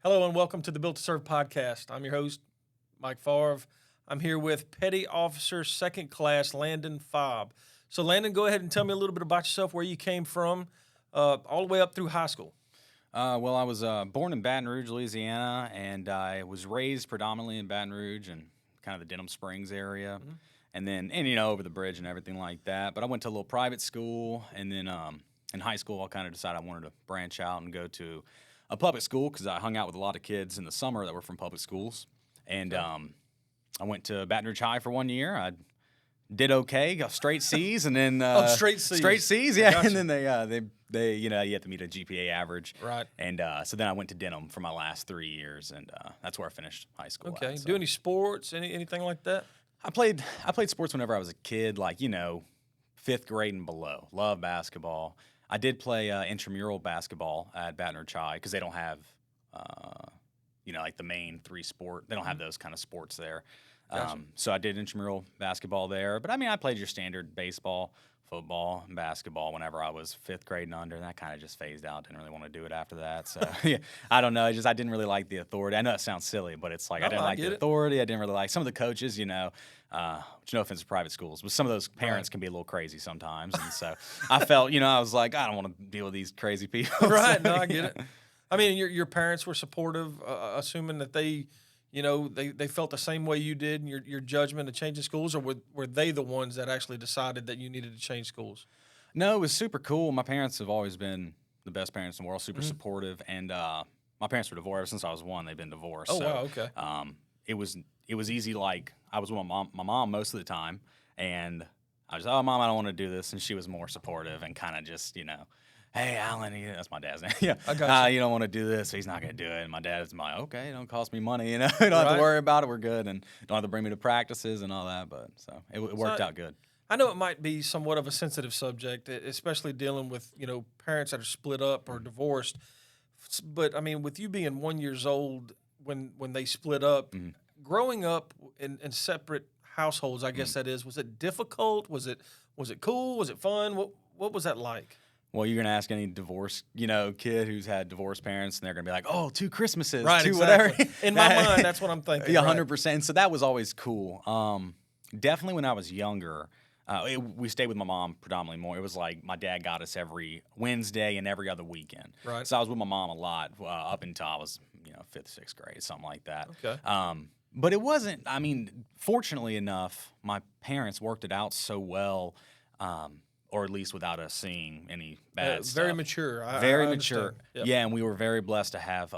Hello and welcome to the Built to Serve podcast. I'm your host, Mike Fabre. I'm here with Petty Officer Second Class Landon Fabre. So, Landon, go ahead and tell me a little bit about yourself, where you came from, all the way up through high school. Well, I was born in Baton Rouge, Louisiana, and I was raised predominantly in Baton Rouge and kind of the Denham Springs area, and then over the bridge and everything like that. But I went to a little private school, and then in high school, I kind of decided I wanted to branch out and go to a public school because I hung out with a lot of kids in the summer that were from public schools, and I went to Baton Rouge High for 1 year. I did okay, got straight C's, and then straight C's, yeah. Gotcha. And then they you have to meet a GPA average, Right. And so then I went to Denham for my last 3 years, and that's where I finished high school. Okay. At, so. Do any sports, anything like that? I played sports whenever I was a kid, like fifth grade and below. Love basketball. I did play intramural basketball at Baton Rouge High because they don't have like the main three sport. They don't have those kind of sports there. Gotcha. So I did intramural basketball there. But, I played your standard baseball, football, and basketball whenever I was fifth grade and under. And that kind of just phased out. Didn't really want to do it after that. So, yeah, I don't know. I didn't really like the authority. I know it sounds silly, but it's like I didn't like the authority. I didn't really like some of the coaches, no offense to private schools, but some of those parents can be a little crazy sometimes. And so I felt, I was like, I don't want to deal with these crazy people. Right. So, No, I get it. I mean, your parents were supportive, assuming that they felt the same way you did in your judgment of changing schools, or were they the ones that actually decided that you needed to change schools? No, it was super cool. My parents have always been the best parents in the world, super supportive, and my parents were divorced since I was one. They've been divorced. Oh, so, wow, okay. It was easy. Like I was with my mom most of the time, and I was, Mom, I don't want to do this, and she was more supportive and kind of just, hey, Alan, that's my dad's name. Yeah, I got you. You don't want to do this, so he's not going to do it. And my dad's like, okay, it don't cost me money, you don't have to worry about it. We're good, and don't have to bring me to practices and all that. But so it worked out good. I know it might be somewhat of a sensitive subject, especially dealing with parents that are split up or divorced. But I mean, with you being 1 year old when they split up, growing up in separate households, I guess that is, was it difficult? Was it cool? Was it fun? What was that like? Well, you're going to ask any divorced, kid who's had divorced parents, and they're going to be like, oh, 2 Christmases, right, 2 exactly. whatever. In my mind, that's what I'm thinking. Yeah, right. 100%. So that was always cool. Definitely when I was younger, we stayed with my mom predominantly more. It was like my dad got us every Wednesday and every other weekend. Right. So I was with my mom a lot up until I was, 5th, 6th grade, something like that. Okay. But it wasn't, fortunately enough, my parents worked it out so well, or at least without us seeing any bad stuff. Very mature. Very I mature. Yep. Yeah, and we were very blessed to have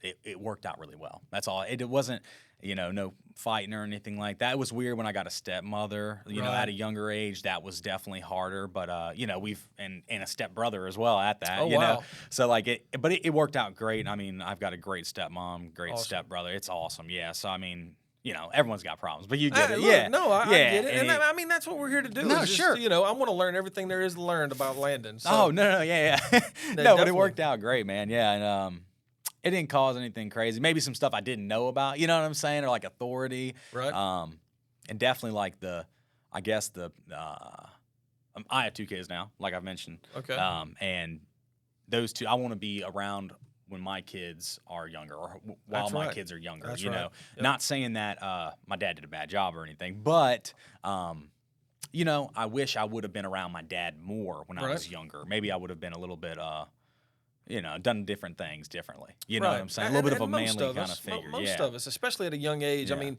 it worked out really well. That's all. It wasn't, no fighting or anything like that. It was weird when I got a stepmother, at a younger age. That was definitely harder. But, we've, and a stepbrother as well at that, Oh, wow. So, like, it worked out great. I've got a great stepmom, great Awesome. stepbrother. It's awesome. Yeah. So, everyone's got problems, but you get it. Look, Yeah. No, I get it. And it, that's what we're here to do. No, is just, sure. I want to learn everything there is to learn about Landon. So. Oh, no, yeah. No, but definitely. it worked out great, man. Yeah, and it didn't cause anything crazy. Maybe some stuff I didn't know about, you know what I'm saying, or like authority. Right. And definitely like I have 2 kids now, like I've mentioned. Okay. And those 2, I want to be around when my kids are younger, or while That's my right. kids are younger. That's right. Yep. Not saying that my dad did a bad job or anything, but I wish I would have been around my dad more when I was younger. Maybe I would have been a little bit, done different things differently. You know what I'm saying? A little bit of a manly kind of figure. Most of us, especially at a young age. Yeah.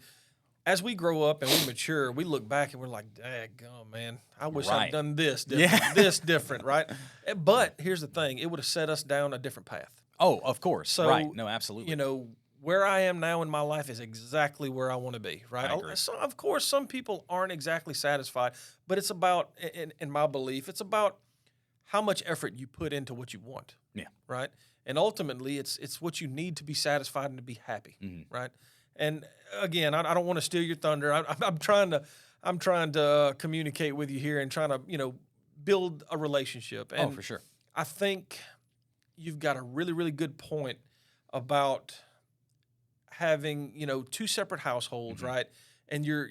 As we grow up and we mature, we look back and we're like, daggone, man, I wish I'd done this different, this different, right? But here's the thing. It would have set us down a different path. Oh, of course. So, right. No, absolutely. Where I am now in my life is exactly where I want to be, right? I agree. So, of course, some people aren't exactly satisfied, but it's about, in my belief, it's about how much effort you put into what you want. Yeah. Right. And ultimately, it's what you need to be satisfied and to be happy, right? And again, I don't want to steal your thunder. I'm trying to communicate with you here and trying to build a relationship. And for sure. I think you've got a really, really good point about having 2 separate households, right? And you're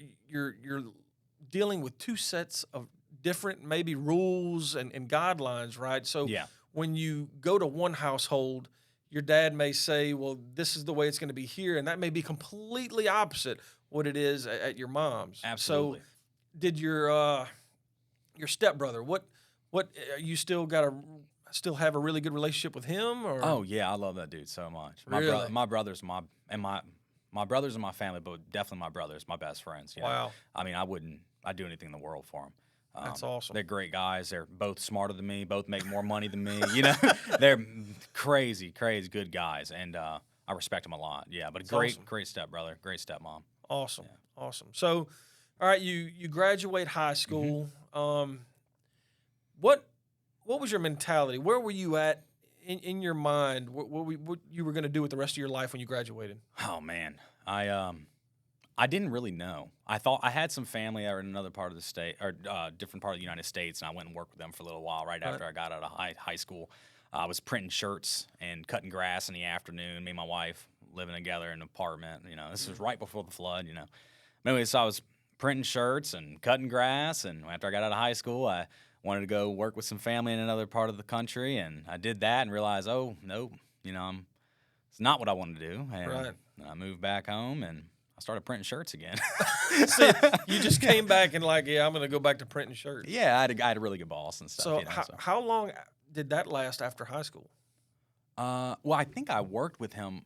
dealing with 2 sets of different maybe rules and guidelines, right? So when you go to one household, your dad may say, well, this is the way it's going to be here, and that may be completely opposite what it is at your mom's. Absolutely. So did your stepbrother, you still have a really good relationship with him, or? Oh yeah, I love that dude so much. Really? My brothers, my brothers and my family, but definitely my brothers, my best friends. You know? Wow. I mean, I'd do anything in the world for them. That's awesome. They're great guys. They're both smarter than me. Both make more money than me. You know, they're crazy good guys, and I respect them a lot. Yeah, but Awesome. Great stepbrother, great stepmom. Awesome. Yeah. Awesome. So, all right, you graduate high school. What was your mentality? Where were you at in your mind? What you were going to do with the rest of your life when you graduated? Oh man, I didn't really know. I thought I had some family that were in another part of the state or different part of the United States, and I went and worked with them for a little while right after I got out of high school. I was printing shirts and cutting grass in the afternoon. Me and my wife living together in an apartment. You know, this was right before the flood. You know, anyway, so I was printing shirts and cutting grass, and after I got out of high school, I wanted to go work with some family in another part of the country, and I did that and realized, oh no, you know, it's not what I wanted to do. And I moved back home and I started printing shirts again. See, you just came back and I'm going to go back to printing shirts. Yeah, I had a really good boss and stuff. So, you know, how long did that last after high school? Well, I think I worked with him.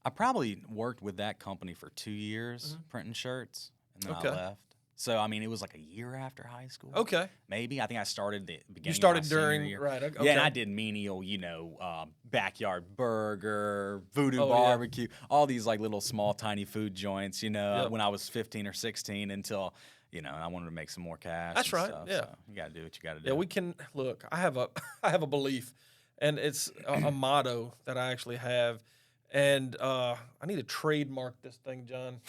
I probably worked with that company for 2 years printing shirts, and then I left. So, I mean, it was like a year after high school. Okay. Maybe. I think I started the beginning You started of my during, senior year. right. Okay. Yeah, and I did menial, backyard burger, voodoo barbecue, all these like little small, tiny food joints, when I was 15 or 16 until, I wanted to make some more cash. That's right. Stuff, yeah. So you got to do what you got to do. Yeah, we can, look, I have a belief, and it's a motto that I actually have. And I need to trademark this thing, John,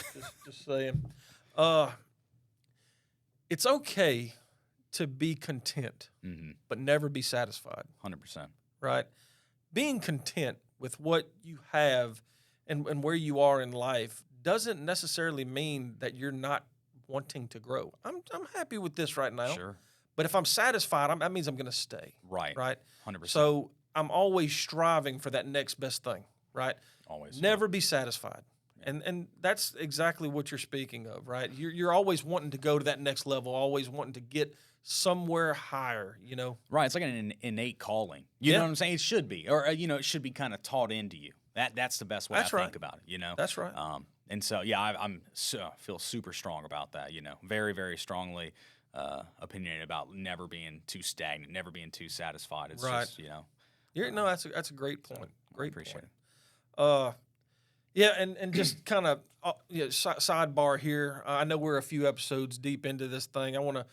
just saying. It's okay to be content, but never be satisfied. 100%. Right? Being content with what you have and where you are in life doesn't necessarily mean that you're not wanting to grow. I'm happy with this right now. Sure. But if I'm satisfied, that means I'm going to stay. Right. Right? 100%. So I'm always striving for that next best thing. Right? Always. Never be satisfied. And that's exactly what you're speaking of, right? You're always wanting to go to that next level, always wanting to get somewhere higher, Right. It's like an innate calling. You know what I'm saying? It should be. Or, it should be kind of taught into you. That's the best way I think about it, That's right. And so, yeah, I feel super strong about that, very, very strongly opinionated about never being too stagnant, never being too satisfied. It's just, that's a great point. Great appreciate point. Yeah, and just kind of sidebar here. I know we're a few episodes deep into this thing. I want to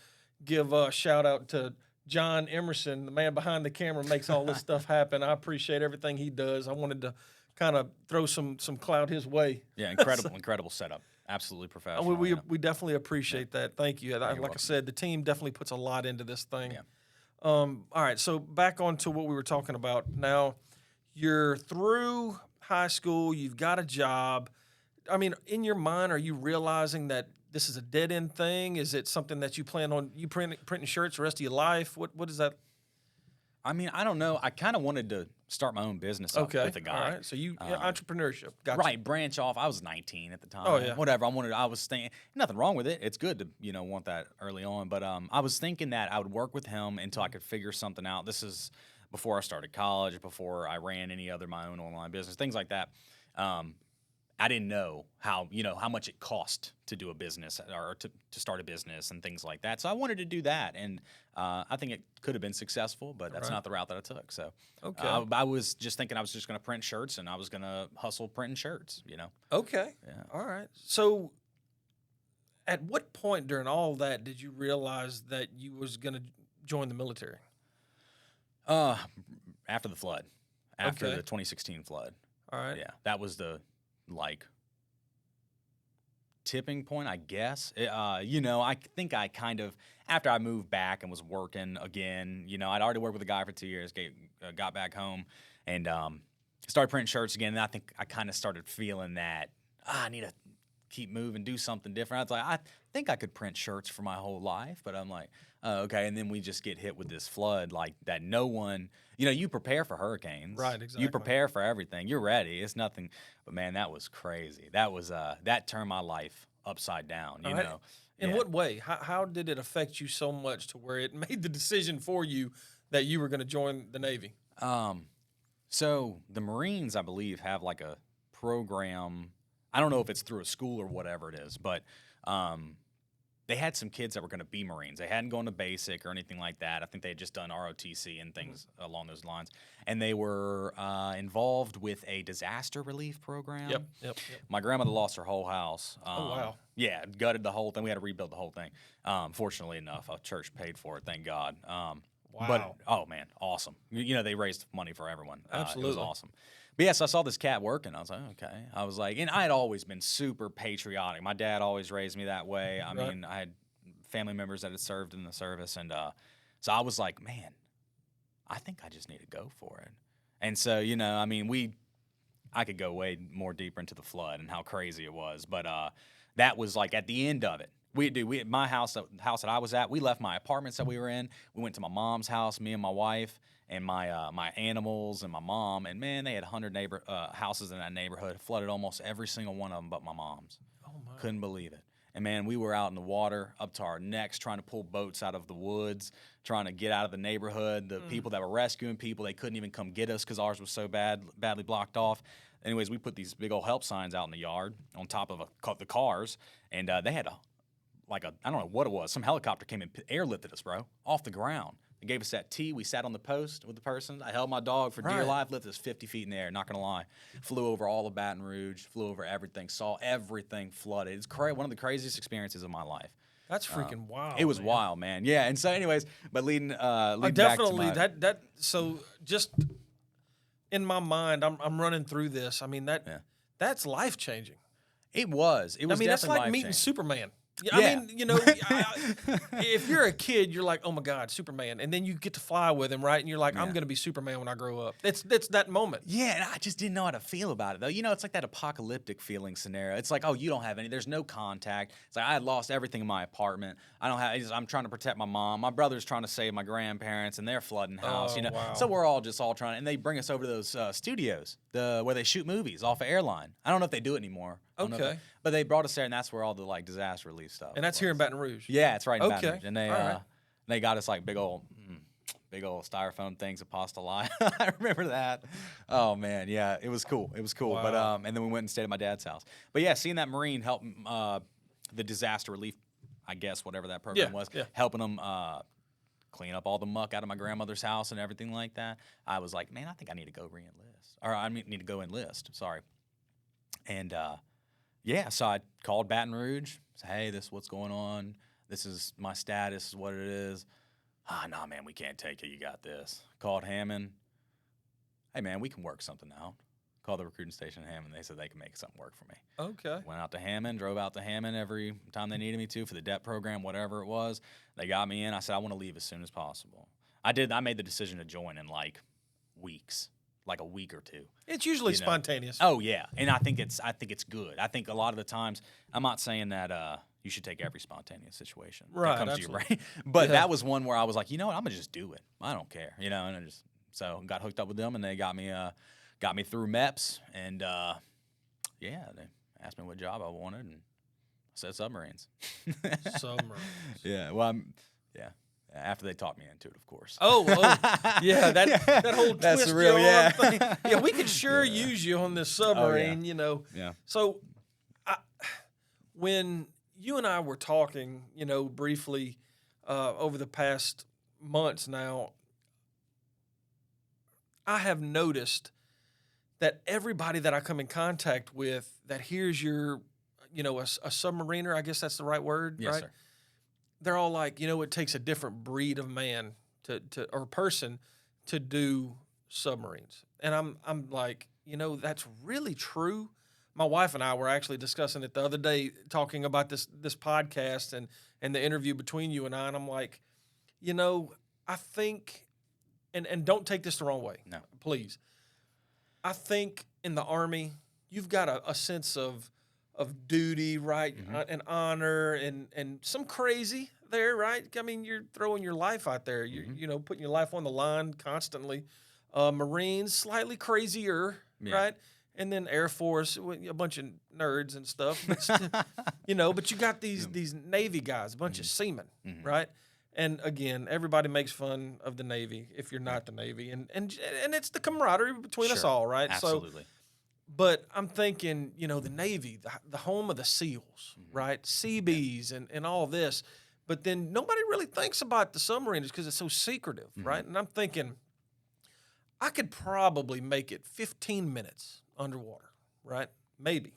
give a shout out to John Emerson, the man behind the camera, makes all this stuff happen. I appreciate everything he does. I wanted to kind of throw some clout his way. Yeah, incredible setup. Absolutely professional. We definitely appreciate that. Thank you. Like I said, the team definitely puts a lot into this thing. Yeah. All right, so back on to what we were talking about. Now, you're through high school, you've got a job. I mean, in your mind, are you realizing that this is a dead-end thing? Is it something that you plan on printing shirts the rest of your life? What is that? I mean, I don't know. I kind of wanted to start my own business up with a guy. All right. So entrepreneurship. Gotcha. Right, branch off. I was 19 at the time. Oh, yeah. Whatever. I was thinking, nothing wrong with it. It's good to, want that early on. But I was thinking that I would work with him until I could figure something out. This is before I started college, before I ran my own online business, things like that. I didn't know how much it cost to do a business or to start a business and things like that. So I wanted to do that, and I think it could have been successful, but that's not the route that I took. So I was just thinking I was just going to print shirts, and I was going to hustle printing shirts. Okay. Yeah. All right. So at what point during all that did you realize that you was going to join the military? After the flood, after the 2016 flood. All right. Yeah, that was the tipping point, I guess. I think I kind of, after I moved back and was working again, I'd already worked with a guy for 2 years, got back home, and started printing shirts again. And I think I kind of started feeling that I need to keep moving, do something different. I was like, I think I could print shirts for my whole life, but I'm like, oh, okay. And then we just get hit with this flood like that. No one, you prepare for hurricanes. Right, exactly. You prepare for everything. You're ready. It's nothing. But man, that was crazy. That was that turned my life upside down. You know. In what way? How did it affect you so much to where it made the decision for you that you were going to join the Navy? So the Marines, I believe, have like a program. I don't know if it's through a school or whatever it is, but they had some kids that were going to be Marines. They hadn't gone to basic or anything like that. I think they had just done ROTC and things along those lines. And they were involved with a disaster relief program. Yep. My grandmother lost her whole house. Oh, wow. Yeah, gutted the whole thing. We had to rebuild the whole thing. Fortunately enough, a church paid for it, thank God. Wow. But, oh, man, awesome. They raised money for everyone. Absolutely. It was awesome. But, yes, I saw this cat working. I was like, okay. I was like, and I had always been super patriotic. My dad always raised me that way. I mean, I had family members that had served in the service. And so I was like, man, I think I just need to go for it. And so, I mean, I could go way more deeper into the flood and how crazy it was. But that was like at the end of it. My house, the house that I was at, we left my apartments that we were in. We went to my mom's house, me and my wife, and my animals and my mom. And, man, they had 100 houses in that neighborhood, flooded almost every single one of them but my mom's. Oh, my. Couldn't believe it. And, man, we were out in the water up to our necks trying to pull boats out of the woods, trying to get out of the neighborhood. The people that were rescuing people, they couldn't even come get us because ours was so badly blocked off. Anyways, we put these big old help signs out in the yard on top of the cars, and they had I don't know what it was. Some helicopter came and airlifted us, bro, off the ground. They gave us that tea. We sat on the post with the person. I held my dog for dear life, lifted us 50 feet in the air, not going to lie. Flew over all of Baton Rouge, flew over everything, saw everything flooded. It's one of the craziest experiences of my life. That's freaking wild. It was wild, man. Yeah, and so anyways, but leading definitely back to my, that so just in my mind, I'm running through this. I mean, that's life-changing. It was. I mean, that's like meeting Superman. I mean, if you're a kid, you're like, oh, my God, Superman. And then you get to fly with him, right? And you're like, I'm going to be Superman when I grow up. It's that moment. Yeah, and I just didn't know how to feel about it, though. It's like that apocalyptic feeling scenario. It's like, oh, you don't have any. There's no contact. It's like I had lost everything in my apartment. I'm trying to protect my mom. My brother's trying to save my grandparents, and they're flooding house. Wow. So we're all trying. And they bring us over to those studios where they shoot movies off of Airline. I don't know if they do it anymore. Okay. But they brought us there, and that's where all the disaster relief stuff. And that's here in Baton Rouge. Yeah, it's right in Baton Rouge. And they got us big old styrofoam things of pasta lie. I remember that. Oh man, yeah, it was cool. Wow. But and then we went and stayed at my dad's house. But yeah, seeing that Marine help the disaster relief, I guess whatever that program was, helping them clean up all the muck out of my grandmother's house and everything like that. I was like, man, I think I need to go need to go enlist. Sorry. And so I called Baton Rouge. Said, hey, this is what's going on. This is my status. This is what it is. Nah, man, we can't take it. You got this. Called Hammond. Hey, man, we can work something out. Called the recruiting station in Hammond. They said they can make something work for me. Okay. Went out to Hammond, drove out to Hammond every time they needed me to for the DEP program, whatever it was. They got me in. I said, I want to leave as soon as possible. I made the decision to join in weeks. Like a week or two. It's usually spontaneous. Oh yeah, and I think it's good. I think a lot of the times, I'm not saying that you should take every spontaneous situation that comes to your brain, but that was one where I was like, you know what, I'm gonna just do it. I don't care, and I just got hooked up with them, and they got me through MEPS, and they asked me what job I wanted, and I said submarines. Submarines. Yeah. Well, after they talked me into it, of course. Oh, yeah, that whole that's twist real, your arm thing. Yeah, we could use you on this submarine, Yeah. So, when you and I were talking, briefly over the past months now, I have noticed that everybody that I come in contact with that hears you're, a submariner, I guess that's the right word, yes, right? Sir. They're all like, it takes a different breed of man or person to do submarines. And I'm like, that's really true. My wife and I were actually discussing it the other day, talking about this podcast and the interview between you and I. And I'm like, I think, and don't take this the wrong way. No. Please. I think in the Army, you've got a sense of of duty, right, and honor, and some crazy there, right? I mean, you're throwing your life out there. You're putting your life on the line constantly. Marines, slightly crazier, right? And then Air Force, a bunch of nerds and stuff. But but you got these Navy guys, a bunch of seamen, right? And again, everybody makes fun of the Navy if you're not the Navy, and it's the camaraderie between us all, right? Absolutely. But I'm thinking, the Navy, the home of the SEALs, right? Seabees and all this. But then nobody really thinks about the submariners because it's so secretive, right? And I'm thinking, I could probably make it 15 minutes underwater, right? Maybe,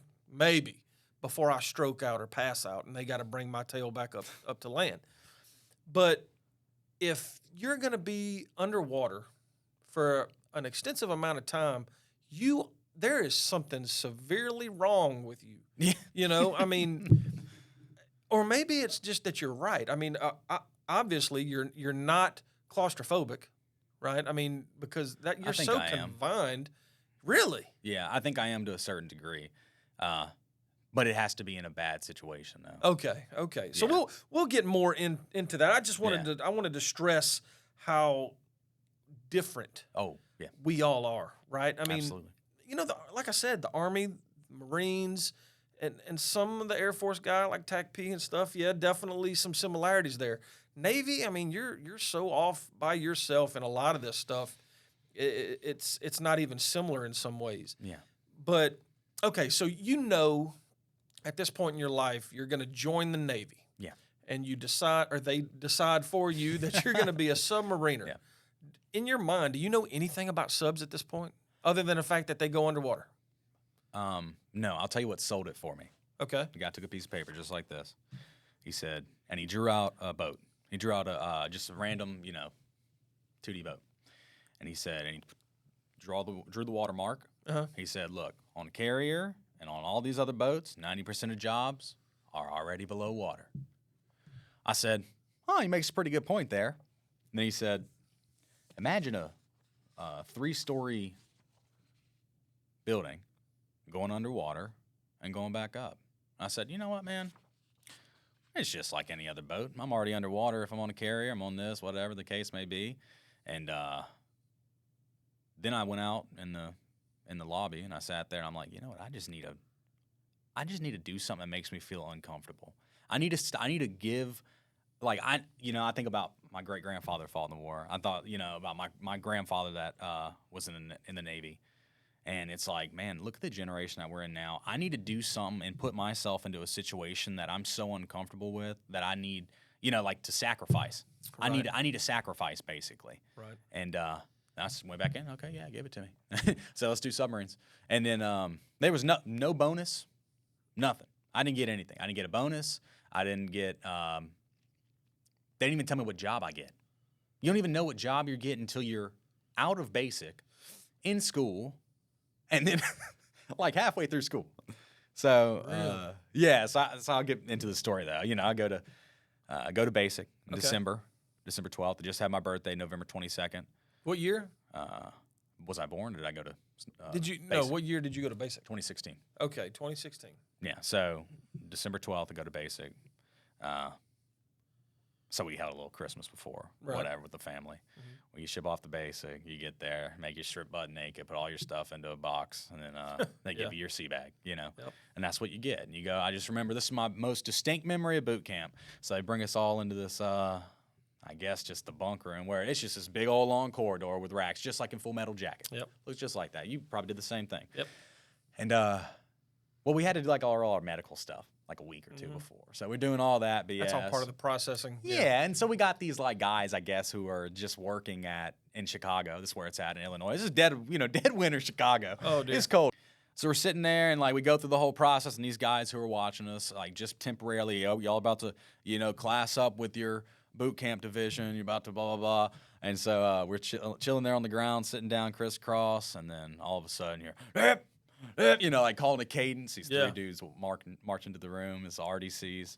before I stroke out or pass out and they got to bring my tail back up to land. But if you're going to be underwater for an extensive amount of time, there is something severely wrong with you. I mean, or maybe it's just that you're right. I mean, obviously you're not claustrophobic, right? I mean, because you're so confined. Really? Yeah, I think I am to a certain degree. But it has to be in a bad situation, though. Okay. So we'll get more into that. I just wanted to stress how different we all are, right? I mean, absolutely. Like I said, the Army, Marines, and some of the Air Force guy like TACP and stuff, definitely some similarities there. Navy, I mean, you're so off by yourself in a lot of this stuff. It's not even similar in some ways. Yeah. But okay, so at this point in your life, you're going to join the Navy. Yeah. And they decide for you that you're going to be a submariner. Yeah. In your mind, do you know anything about subs at this point, other than the fact that they go underwater? No, I'll tell you what sold it for me. Okay. The guy took a piece of paper just like this. He said, and he drew out a boat. He drew out just a random, 2D boat. And he said, and he drew the watermark. He said, look, on a carrier and on all these other boats, 90% of jobs are already below water. I said, he makes a pretty good point there. And then he said, imagine a 3-story building going underwater and going back up. I said, you know what, man? It's just like any other boat. I'm already underwater if I'm on a carrier. I'm on this, whatever the case may be. And then I went out in the lobby and I sat there and I'm like, you know what? I just need to do something that makes me feel uncomfortable. I need to give, like I think about my great grandfather fought in the war. I thought about my grandfather that was in the Navy. And it's like, man, look at the generation that we're in now. I need to do something and put myself into a situation that I'm so uncomfortable with that I need, like to sacrifice. Right. I need to sacrifice basically. Right. And I just went back in. Okay, yeah, give it to me. So let's do submarines. And then there was no bonus, nothing. I didn't get anything. I didn't get a bonus. I didn't get. They didn't even tell me what job I get. You don't even know what job you're getting until you're out of basic, in school. And then, like halfway through school. So, so I'll get into the story though. I go to basic in December 12th. I just had my birthday, November 22nd. What year? Was I born? Or did I go to? What year did you go to basic? 2016. Okay, 2016. Yeah. So December 12th, I go to basic. So we had a little Christmas before, whatever, with the family. Mm-hmm. When you ship off the basic, you get there, make your strip butt naked, put all your stuff into a box, and then they give you your sea bag, Yep. And that's what you get. And you go, I just remember this is my most distinct memory of boot camp. So they bring us all into this, I guess, just the bunker, and where it's just this big old long corridor with racks, just like in Full Metal Jacket. Yep. Looks just like that. You probably did the same thing. Yep. And, we had to do like all our medical stuff like a week or two before. So we're doing all that BS. That's all part of the processing. Yeah, and so we got these like guys, I guess, who are just working in Chicago. This is where it's at in Illinois. This is dead winter Chicago. Oh, dude. It's cold. So we're sitting there and like we go through the whole process, and these guys who are watching us, like just temporarily, y'all about to, class up with your boot camp division. You're about to blah, blah, blah. And so we're chilling there on the ground, sitting down crisscross, and then all of a sudden you're, like calling a cadence. These three dudes will march into the room. It's the RDCs.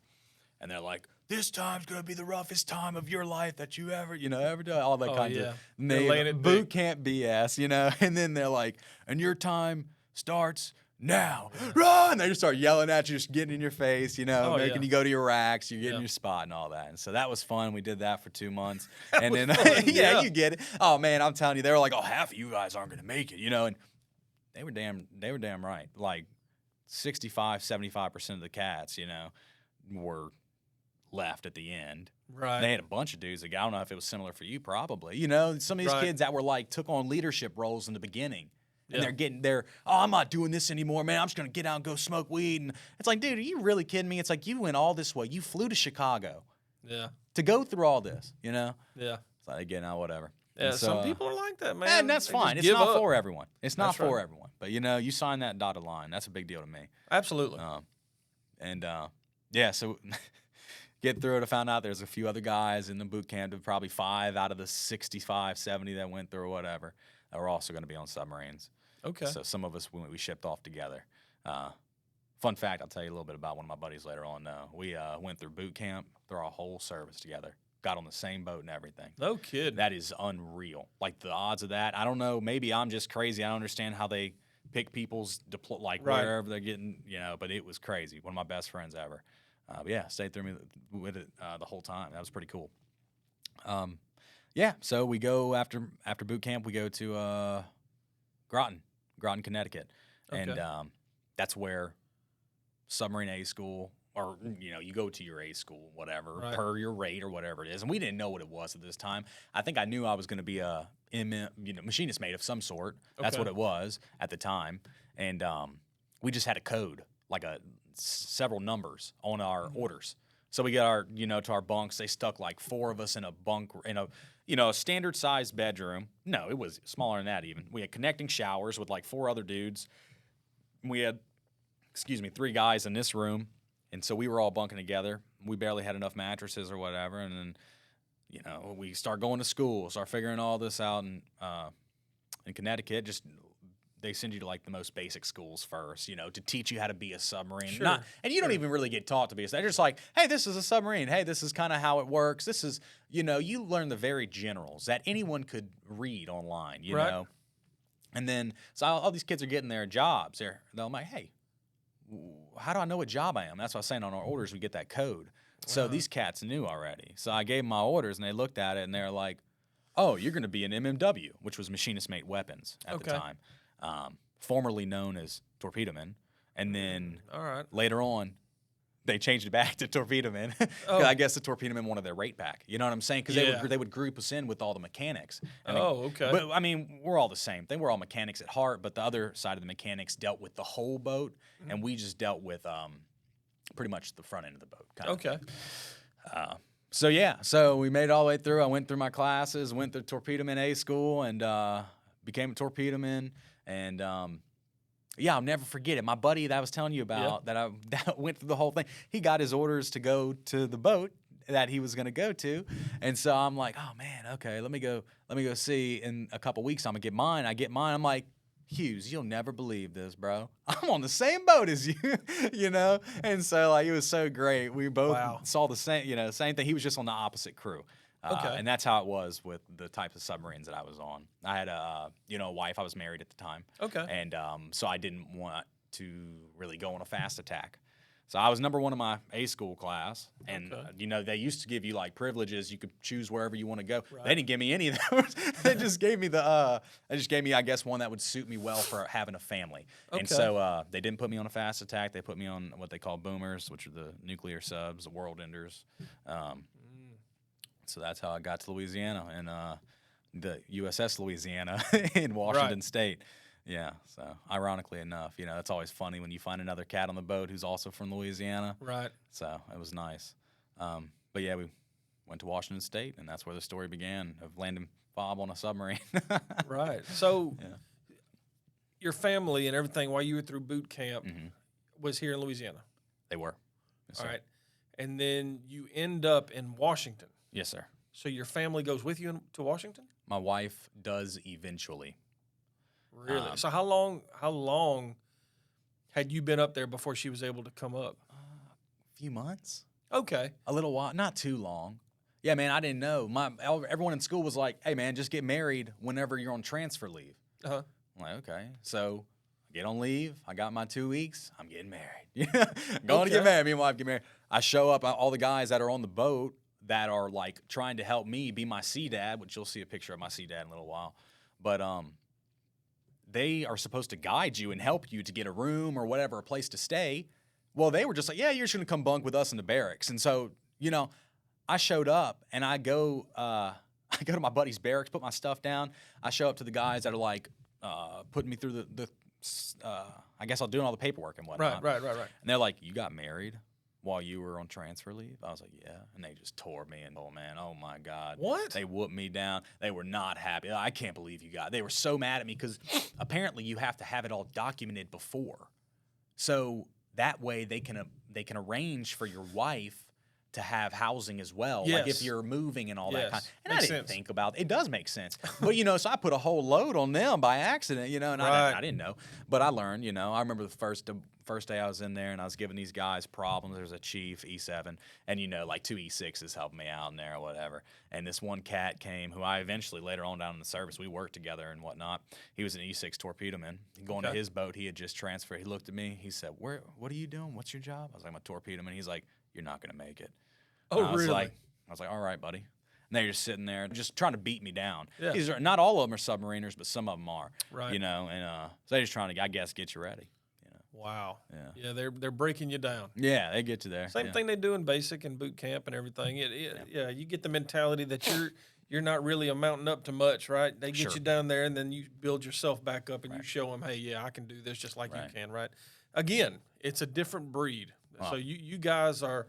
And they're like, this time's going to be the roughest time of your life that you ever do. All that kind of boot camp BS, And then they're like, and your time starts now, run! They just start yelling at you, just getting in your face, making Oh, you go to your racks, you're getting Yeah. your spot and all that. And so that was fun. We did that for 2 months. And was then, fun, yeah. you get it. Oh, man, I'm telling you, they were like, oh, half of you guys aren't going to make it, and they were damn right. Like 65, 75% of the cats, were left at the end. Right. They had a bunch of dudes. Like, I don't know if it was similar for you, probably. Some of these Right. kids that were like took on leadership roles in the beginning. And Yeah. they're I'm not doing this anymore, man. I'm just going to get out and go smoke weed. And it's like, dude, are you really kidding me? It's like you went all this way. You flew to Chicago Yeah. to go through all this, Yeah. It's like, again, whatever. Yeah. And so, Some people are like that, man. and that's They fine. just It's give not up. for everyone. It's not That's for right. everyone. But, you sign that dotted line. That's a big deal to me. Absolutely. So get through it. I found out there's a few other guys in the boot camp, probably 5 out of the 65, 70 that went through or whatever, that were also going to be on submarines. Okay. So some of us, we shipped off together. Fun fact, I'll tell you a little bit about one of my buddies later on. We went through boot camp, through our whole service together, got on the same boat and everything. No kidding. That is unreal. Like the odds of that, I don't know. Maybe I'm just crazy. I don't understand how they pick people's Right. wherever they're getting, but it was crazy. One of my best friends ever. But yeah, stayed through me with it the whole time. That was pretty cool. So we go after boot camp. We go to Groton, Connecticut, and Okay. that's where submarine A school, or you go to your A school, whatever, Right. per your rate or whatever it is. And we didn't know what it was at this time. I think I knew I was going to be a machinist mate of some sort. That's Okay. what it was at the time, and we just had a code, like several numbers on our orders. So we got our, to our bunks. They stuck like 4 of us in a bunk in a standard sized bedroom. No, it was smaller than that even. We had connecting showers with like 4 other dudes. We had, 3 guys in this room. And so we were all bunking together. We barely had enough mattresses or whatever. And then, we start going to school, start figuring all this out in Connecticut. Just they send you to like the most basic schools first, to teach you how to be a submarine. Sure, And you don't even really get taught to be a submarine. They're just like, hey, this is a submarine. Hey, this is kind of how it works. This is, you learn the very generals that anyone could read online, Right. know. And then, so all these kids are getting their jobs. They're like, hey, how do I know what job I am? That's what I was saying on our orders. We get that code. So these cats knew already. So I gave them my orders, and they looked at it, and they're like, oh, you're going to be an MMW, which was machinist made weapons at the time, formerly known as torpedoman. And then All right. later on, they changed it back to torpedoman. Oh. I guess the torpedoman wanted their rate back. You know what I'm saying? Because Yeah. they would group us in with all the mechanics. And Okay. But I mean, we're all the same thing. We're all mechanics at heart, but the other side of the mechanics dealt with the whole boat, and we just dealt with pretty much the front end of the boat. Kind of. Okay. So we made it all the way through. I went through my classes, went through torpedoman A school, and became a torpedoman. And I'll never forget it. My buddy that I was telling you about, that went through the whole thing, he got his orders to go to the boat that he was going to go to. And so I'm like, oh man, okay, let me go see. In a couple weeks, I'm going to get mine. I get mine. I'm like, Hughes, you'll never believe this, bro. I'm on the same boat as you, And so like, it was so great. We both saw the same thing. He was just on the opposite crew. Okay. And that's how it was with the types of submarines that I was on. I had a wife. I was married at the time. Okay. And so I didn't want to really go on a fast attack. So I was number 1 in my A school class, and they used to give you like privileges. You could choose wherever you want to go. Right. They didn't give me any of those. They just gave me I guess, one that would suit me well for having a family. And so they didn't put me on a fast attack. They put me on what they call boomers, which are the nuclear subs, the world enders. So that's how I got to Louisiana, and the USS Louisiana in Washington State. Yeah, so ironically enough, it's always funny when you find another cat on the boat who's also from Louisiana. Right. So it was nice. But yeah, we went to Washington State, and that's where the story began of landing Fabre on a submarine. Right. So your family and everything while you were through boot camp was here in Louisiana. They were. Yes, All sir. right. And then you end up in Washington. Yes, sir. So your family goes with you to Washington? My wife does eventually. Really? So how long had you been up there before she was able to come up? A few months. Okay. A little while, not too long. Yeah, man, I didn't know. Everyone in school was like, "Hey, man, just get married whenever you're on transfer leave." Uh-huh. I'm like, okay. So get on leave. I got my 2 weeks. I'm getting married. Going to get married. Me and my wife get married. I show up. All the guys that are on the boat that are like trying to help me be my sea dad, which you'll see a picture of my sea dad in a little while. But they are supposed to guide you and help you to get a room or whatever, a place to stay. Well, they were just like, yeah, you're just going to come bunk with us in the barracks. And so, I showed up and I go to my buddy's barracks, put my stuff down. I show up to the guys that are like putting me through I guess I'll do all the paperwork and whatnot. Right. And they're like, you got married while you were on transfer leave? I was like, yeah. And they just tore me and, oh, man, oh, my God. What? They whooped me down. They were not happy. I can't believe they were so mad at me because apparently you have to have it all documented before. So that way they can arrange for your wife to have housing as well, like if you're moving and all that kind. And Makes I didn't sense. think about it. It does make sense. But, so I put a whole load on them by accident, and I didn't know. But I learned, I remember the first day I was in there and I was giving these guys problems. There was a chief, E7, and, like 2 E6s helping me out in there or whatever. And this one cat came who I eventually later on down in the service, we worked together and whatnot. He was an E6 torpedoman. Going to his boat, he had just transferred. He looked at me. He said, what are you doing? What's your job? I was like, I'm a torpedoman. He's like, you're not going to make it. Oh, I was really? I was like, all right, buddy. And they're just sitting there, just trying to beat me down. Yeah. These are not all of them are submariners, but some of them are. Right. And so they're just trying to, I guess, get you ready. Wow. Yeah. Yeah, they're breaking you down. Yeah, they get you there. Same thing they do in basic and boot camp and everything. Yeah, you get the mentality that you're not really amounting up to much, right? They get you down there, and then you build yourself back up, and you show them, hey, yeah, I can do this just like you can, right? Again, it's a different breed. So you guys are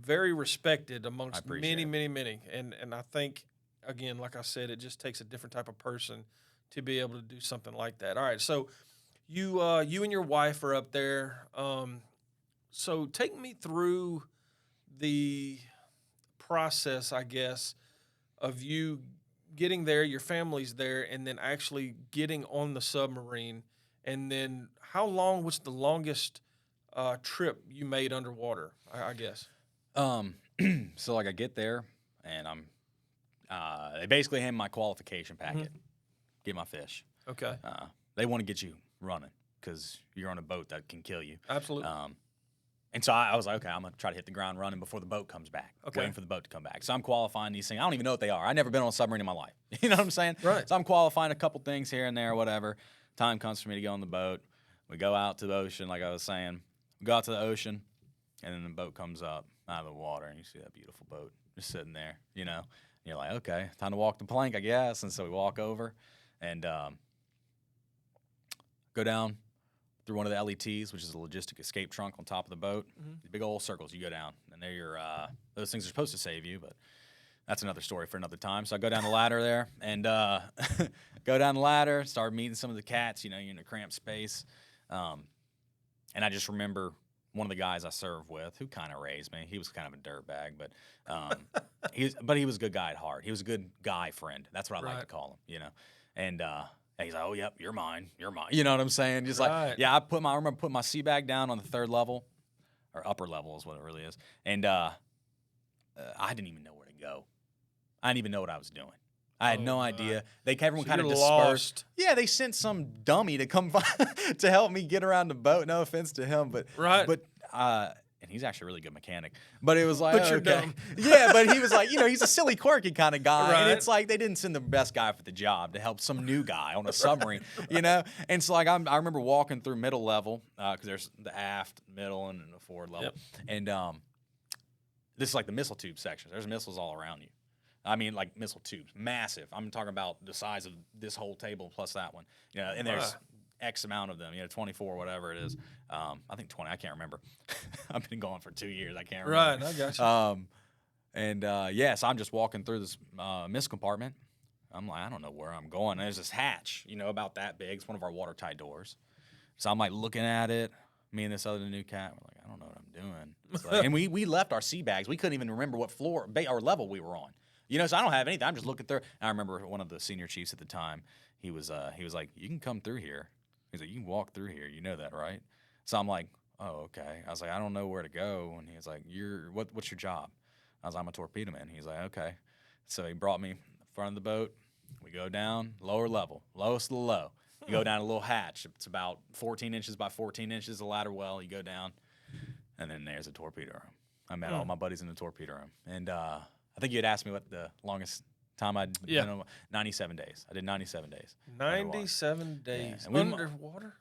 very respected amongst many. And I think, again, like I said, it just takes a different type of person to be able to do something like that. All right, so you and your wife are up there. So take me through the process, I guess, of you getting there, your family's there, and then actually getting on the submarine. And then how long was the longest trip you made underwater, I guess? So like I get there and they basically hand me my qualification packet, get my fish. Okay. They want to get you running because you're on a boat that can kill you. Absolutely. And so I was like, okay, I'm going to try to hit the ground running before the boat comes back. Okay. Waiting for the boat to come back. So I'm qualifying these things. I don't even know what they are. I've never been on a submarine in my life. You know what I'm saying? Right. So I'm qualifying a couple things here and there, whatever. Time comes for me to go on the boat. We go out to the ocean, like I was saying. We go out to the ocean, and then the boat comes up out of the water, and you see that beautiful boat just sitting there, And you're like, okay, time to walk the plank, I guess. And so we walk over and go down through one of the LETs, which is a logistic escape trunk on top of the boat. These big old circles you go down, and they're your those things are supposed to save you, but that's another story for another time. So I go down the ladder there and go down the ladder, start meeting some of the cats. You're in a cramped space. And I just remember one of the guys I served with who kind of raised me. He was kind of a dirtbag, but he was a good guy at heart. He was a good guy friend. That's what I like to call him, And he's like, oh, yep, you're mine. You're mine. You know what I'm saying? Just like, yeah, I remember putting my sea bag down on the third level, or upper level is what it really is. And I didn't even know where to go. I didn't even know what I was doing. I had no idea. Everyone kind of dispersed. Lost. Yeah, they sent some dummy to come to help me get around the boat. No offense to him, but and he's actually a really good mechanic. But it was like, but you're dumb. Yeah, but he was like, he's a silly, quirky kind of guy, Right. and it's like they didn't send the best guy for the job to help some new guy on a submarine, And so like I remember walking through middle level because there's the aft, middle, and the forward level, and this is like the missile tube section. There's missiles all around you. I mean, like missile tubes, massive. I'm talking about the size of this whole table plus that one. And there's X amount of them. 24, whatever it is. I think 20. I can't remember. I've been going for 2 years. I can't remember. Right, I got you. So I'm just walking through this missile compartment. I'm like, I don't know where I'm going. And there's this hatch, about that big. It's one of our watertight doors. So I'm like looking at it. Me and this other new cat, we're like, I don't know what I'm doing. It's like, and we left our sea bags. We couldn't even remember what floor or level we were on. So I don't have anything. I'm just looking through. And I remember one of the senior chiefs at the time. He was like, you can come through here. He's like, you can walk through here. You know that, right? So I'm like, oh, okay. I was like, I don't know where to go. And he's like, what's your job? I was like, I'm a torpedoman. He's like, okay. So he brought me in front of the boat. We go down, lower level, lowest of the low. You go down a little hatch. It's about 14 inches by 14 inches, a ladder well. You go down, and then there's a torpedo room. I met all my buddies in the torpedo room. And I think you had asked me what the longest time I'd been on. 97 days. I did 97 days. 97 days. Yeah. Underwater?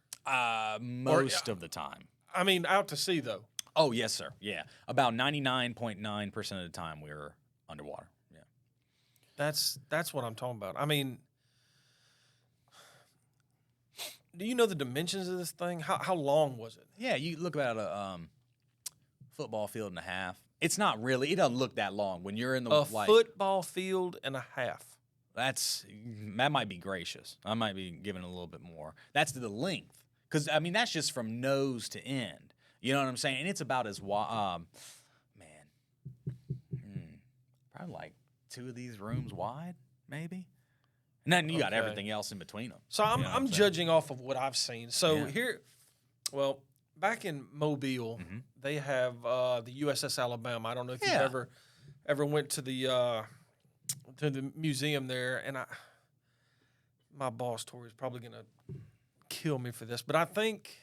Most of the time. I mean, out to sea, though. Oh, yes, sir. Yeah. About 99.9% of the time we were underwater. Yeah. That's what I'm talking about. I mean, do you know the dimensions of this thing? How long was it? Yeah, you look at a football field and a half. It's not really. It doesn't look that long when you're in the football field and a half. That might be gracious. I might be giving a little bit more. That's the length, because I mean that's just from nose to end. You know what I'm saying? And it's about as wide. Probably like 2 of these rooms wide, maybe. And then you got everything else in between them. So I'm judging off of what I've seen. So back in Mobile, they have the USS Alabama. I don't know if you've ever went to the museum there, and my boss Tori's probably gonna kill me for this, but I think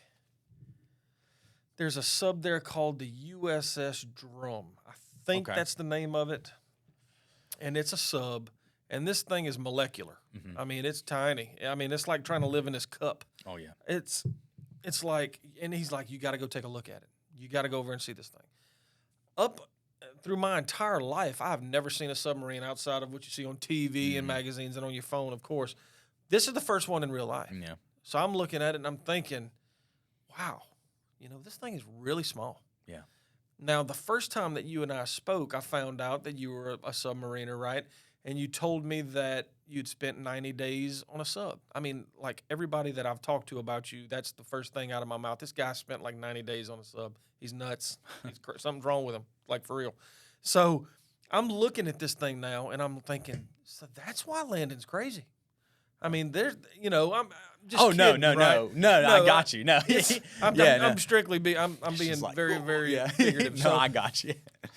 there's a sub there called the USS Drum. I think that's the name of it, and it's a sub, and this thing is molecular. I mean, it's tiny. I mean, it's like trying to live in this cup. Oh yeah, it's like, and he's like, you got to go take a look at it. You got to go over and see this thing. Up through my entire life, I've never seen a submarine outside of what you see on TV and magazines and on your phone, of course. This is the first one in real life. Yeah. So I'm looking at it and I'm thinking, wow, this thing is really small. Yeah. Now, the first time that you and I spoke, I found out that you were a submariner, right? And you told me that you'd spent 90 days on a sub. I mean, like everybody that I've talked to about you, that's the first thing out of my mouth. This guy spent like 90 days on a sub. He's nuts. Something's wrong with him, like for real. So I'm looking at this thing now, and I'm thinking, so that's why Landon's crazy. I mean, there's, I'm just kidding, no, I got you. No, I'm strictly I'm being like, very, very figurative. So I got you.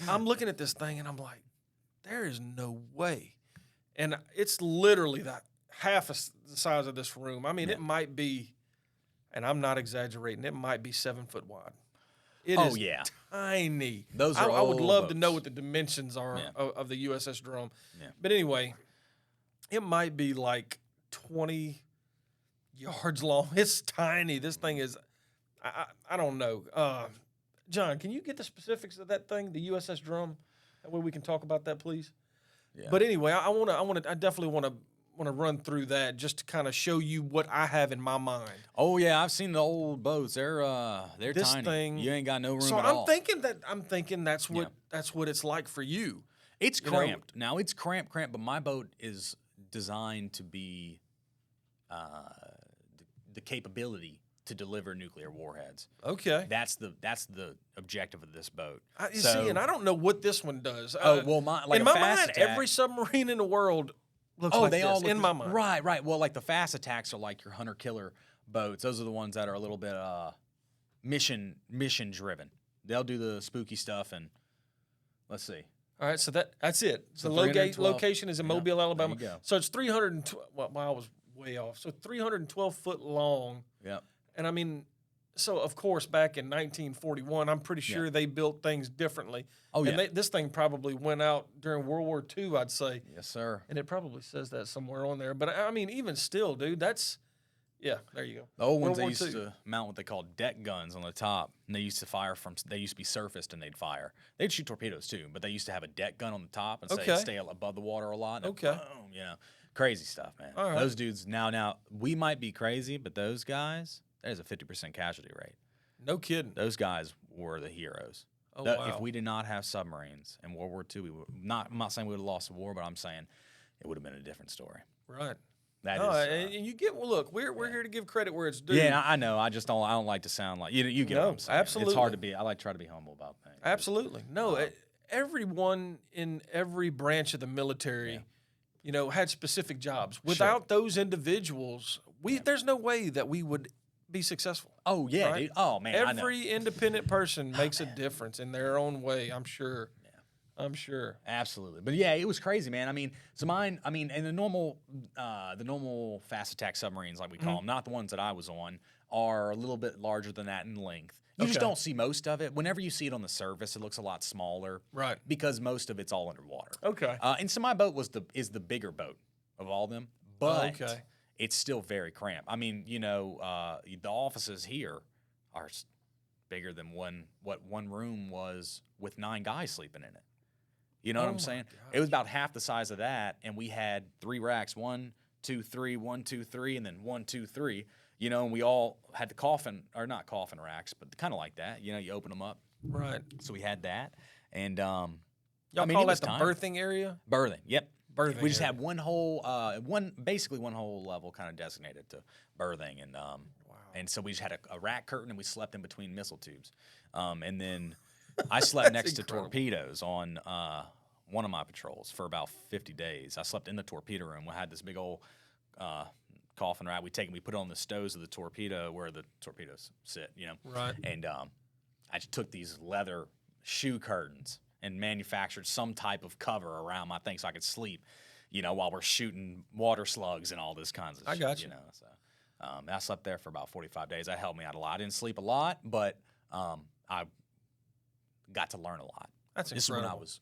I'm looking at this thing, and I'm like, there is no way. And it's literally that half the size of this room. I mean, it might be, and I'm not exaggerating, it might be 7 foot wide. It is tiny. Those are I would love boats. to know what the dimensions are of the USS Drum. Yeah. But anyway, it might be like 20 yards long. It's tiny. This thing is, I don't know. John, can you get the specifics of that thing, the USS Drum? That way we can talk about that, please. Yeah. But anyway, I definitely want to run through that just to kind of show you what I have in my mind. Oh yeah, I've seen the old boats. They're this tiny. Thing, you ain't got no room so at I'm all. I'm thinking that's what it's like for you. It's cramped. Now it's cramped, but my boat is designed to be the capability to deliver nuclear warheads. Okay. That's the objective of this boat. See, and I don't know what this one does. In my mind, every submarine in the world looks like they this. all look in my mind. Right. Well, like the fast attacks are like your hunter-killer boats. Those are the ones that are a little bit mission driven. They'll do the spooky stuff, and let's see. All right, so that's it. So location is in Mobile, Alabama. There you go. So it's 312. Well, I was way off. So 312 foot long. Yep. And I mean, so of course, back in 1941, I'm pretty sure they built things differently. Oh yeah. And this thing probably went out during World War II, I'd say. Yes, sir. And it probably says that somewhere on there. But I mean, even still, dude, that's. Yeah, there you go. The old ones, they used to mount what they called deck guns on the top, and they used to fire they used to be surfaced and they'd fire. They'd shoot torpedoes too, but they used to have a deck gun on the top and stay above the water a lot. And boom, crazy stuff, man. All right. Those dudes, now, we might be crazy, but those guys, there's a 50% casualty rate. No kidding. Those guys were the heroes. Oh, wow. If we did not have submarines in World War II, I'm not saying we would have lost the war, but I'm saying it would have been a different story. Right. And you get look. We're here to give credit where it's due. Yeah, I know. I just don't like to sound like you get what I'm saying. Absolutely. It's hard to be. I like to try to be humble about things. Absolutely. No, everyone in every branch of the military, had specific jobs. Without those individuals, there's no way that we would be successful. Oh yeah, right? Dude. Oh man, every independent person makes a difference in their own way. I'm sure. I'm sure. Absolutely. But yeah, it was crazy, man. I mean, so mine, and the normal fast attack submarines, like we call them, not the ones that I was on, are a little bit larger than that in length. You just don't see most of it. Whenever you see it on the surface, it looks a lot smaller. Right. Because most of it's all underwater. Okay. And so my boat is the bigger boat of all of them, but it's still very cramped. I mean, the offices here are bigger than what one room was with 9 guys sleeping in it. You know what I'm saying? Gosh. It was about half the size of that, and we had 3 racks, 1, 2, 3, 1, 2, 3, and then 1, 2, 3. And we all had the not coffin racks, but kind of like that. You open them up. Right. So we had that, and y'all call that the tiny. Berthing area? Berthing, yep. Berthing. We just had one whole level kind of designated to berthing, and and so we just had a rack curtain, and we slept in between missile tubes, and then I slept next to torpedoes on one of my patrols for about 50 days. I slept in the torpedo room. We had this big old coffin rack. We put it on the stoves of the torpedo where the torpedoes sit, Right. And I just took these leather shoe curtains and manufactured some type of cover around my thing so I could sleep, while we're shooting water slugs and all this kinds of shit. I got you. So I slept there for about 45 days. That helped me out a lot. I didn't sleep a lot, but I got to learn a lot. That's incredible. This is when I was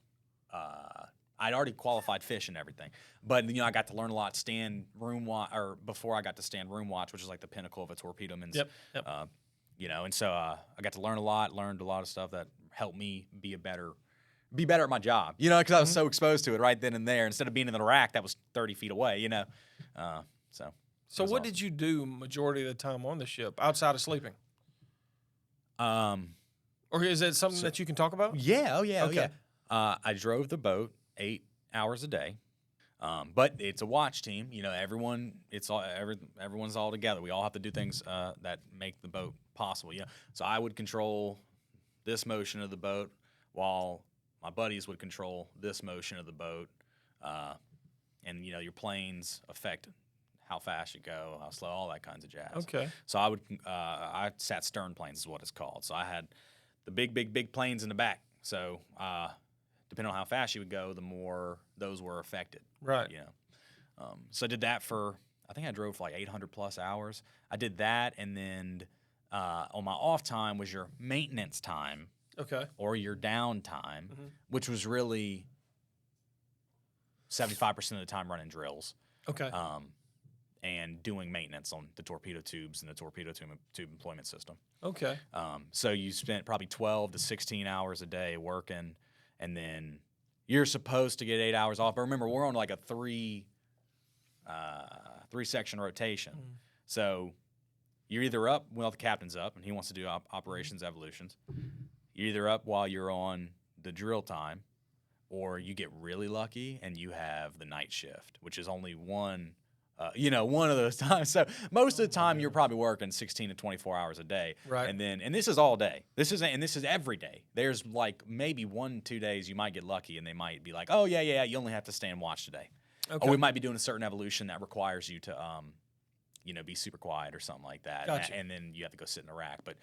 I'd already qualified fish and everything, but I got to learn a lot. Before I got to stand room watch, which is like the pinnacle of a torpedo man's. Yep. And so I got to learn a lot. Learned a lot of stuff that helped me be better at my job. Because I was so exposed to it right then and there. Instead of being in the rack that was 30 feet away. So what did you do majority of the time on the ship outside of sleeping? Or is it something that you can talk about? Yeah. Okay. Yeah. I drove the boat 8 hours a day, but it's a watch team. Everyone's all together. We all have to do things that make the boat possible. So I would control this motion of the boat, while my buddies would control this motion of the boat, and your planes affect how fast you go, how slow, all that kinds of jazz. Okay. So I sat stern planes is what it's called. So I had the big planes in the back. So depending on how fast you would go, the more those were affected. Right. So I did that for, I think I drove for like 800 plus hours. I did that, and then on my off time was your maintenance time. Okay. Or your downtime, which was really 75% of the time running drills. Okay. And doing maintenance on the torpedo tubes and the torpedo tube employment system. Okay. So you spent probably 12 to 16 hours a day working, and then you're supposed to get 8 hours off. But remember, we're on like a three section rotation. So you're either up, the captain's up, and he wants to do operations evolutions. You're either up while you're on the drill time, or you get really lucky and you have the night shift, which is only one of those times. So most of the time you're probably working 16 to 24 hours a day. Right. And this is all day. This is every day. There's like maybe 1-2 days you might get lucky and they might be like, oh yeah, you only have to stay and watch today. Okay. Or we might be doing a certain evolution that requires you to be super quiet or something like that. Gotcha. And then you have to go sit in the rack. But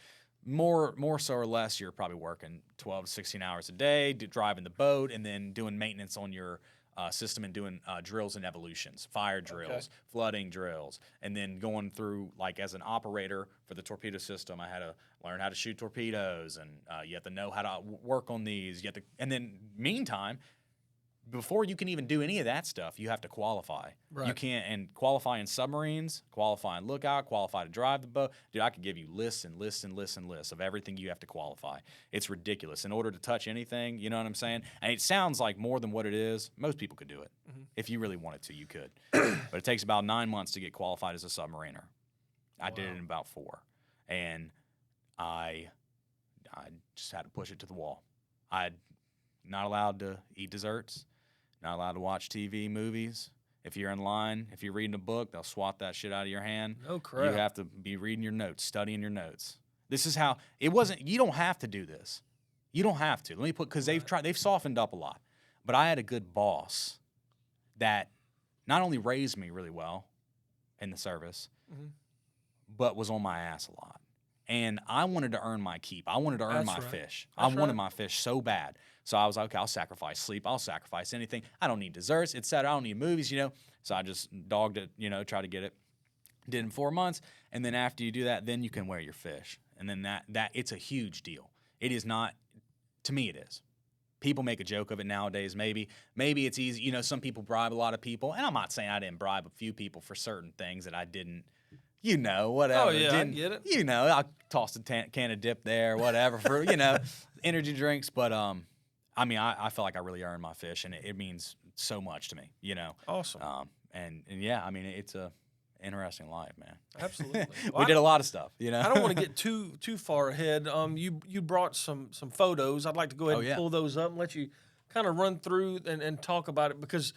more so or less, you're probably working 12 to 16 hours a day, driving the boat, and then doing maintenance on your system and doing drills and evolutions, fire drills, flooding drills, and then going through, like, as an operator for the torpedo system, I had to learn how to shoot torpedoes, and you have to know how to work on these. And then meantime, before you can even do any of that stuff, you have to qualify. Right. You can't, and qualify in submarines, qualify in lookout, qualify to drive the boat. Dude, I could give you lists and lists and lists and lists of everything you have to qualify. It's ridiculous. In order to touch anything, you know what I'm saying? And it sounds like more than what it is. Most people could do it. If you really wanted to, you could. But it takes about 9 months to get qualified as a submariner. I did it in about 4. And I just had to push it to the wall. I'm not allowed to eat desserts. Not allowed to watch TV, movies. If you're in line, if you're reading a book, they'll swat that shit out of your hand. No crap. You have to be reading your notes, studying your notes. This is how it wasn't. You don't have to do this. You don't have to. Let me put, because they've softened up a lot. But I had a good boss that not only raised me really well in the service, but was on my ass a lot. And I wanted to earn my keep. I wanted to earn my fish. I That's wanted right. my fish so bad. So I was like, okay, I'll sacrifice sleep. I'll sacrifice anything. I don't need desserts, etc. I don't need movies, So I just dogged it, try to get it. Did in 4 months. And then after you do that, then you can wear your fish. And then that it's a huge deal. It is not, to me it is. People make a joke of it nowadays. Maybe it's easy. Some people bribe a lot of people. And I'm not saying I didn't bribe a few people for certain things that I didn't, whatever. Oh, yeah, I get it. I tossed a can of dip there, whatever, for, energy drinks. But, I feel like I really earned my fish, and it means so much to me, Awesome. And yeah, it's a interesting life, man. Absolutely. We did a lot of stuff, I don't want to get too far ahead. You brought some photos. I'd like to go ahead and pull those up and let you kind of run through and talk about it, because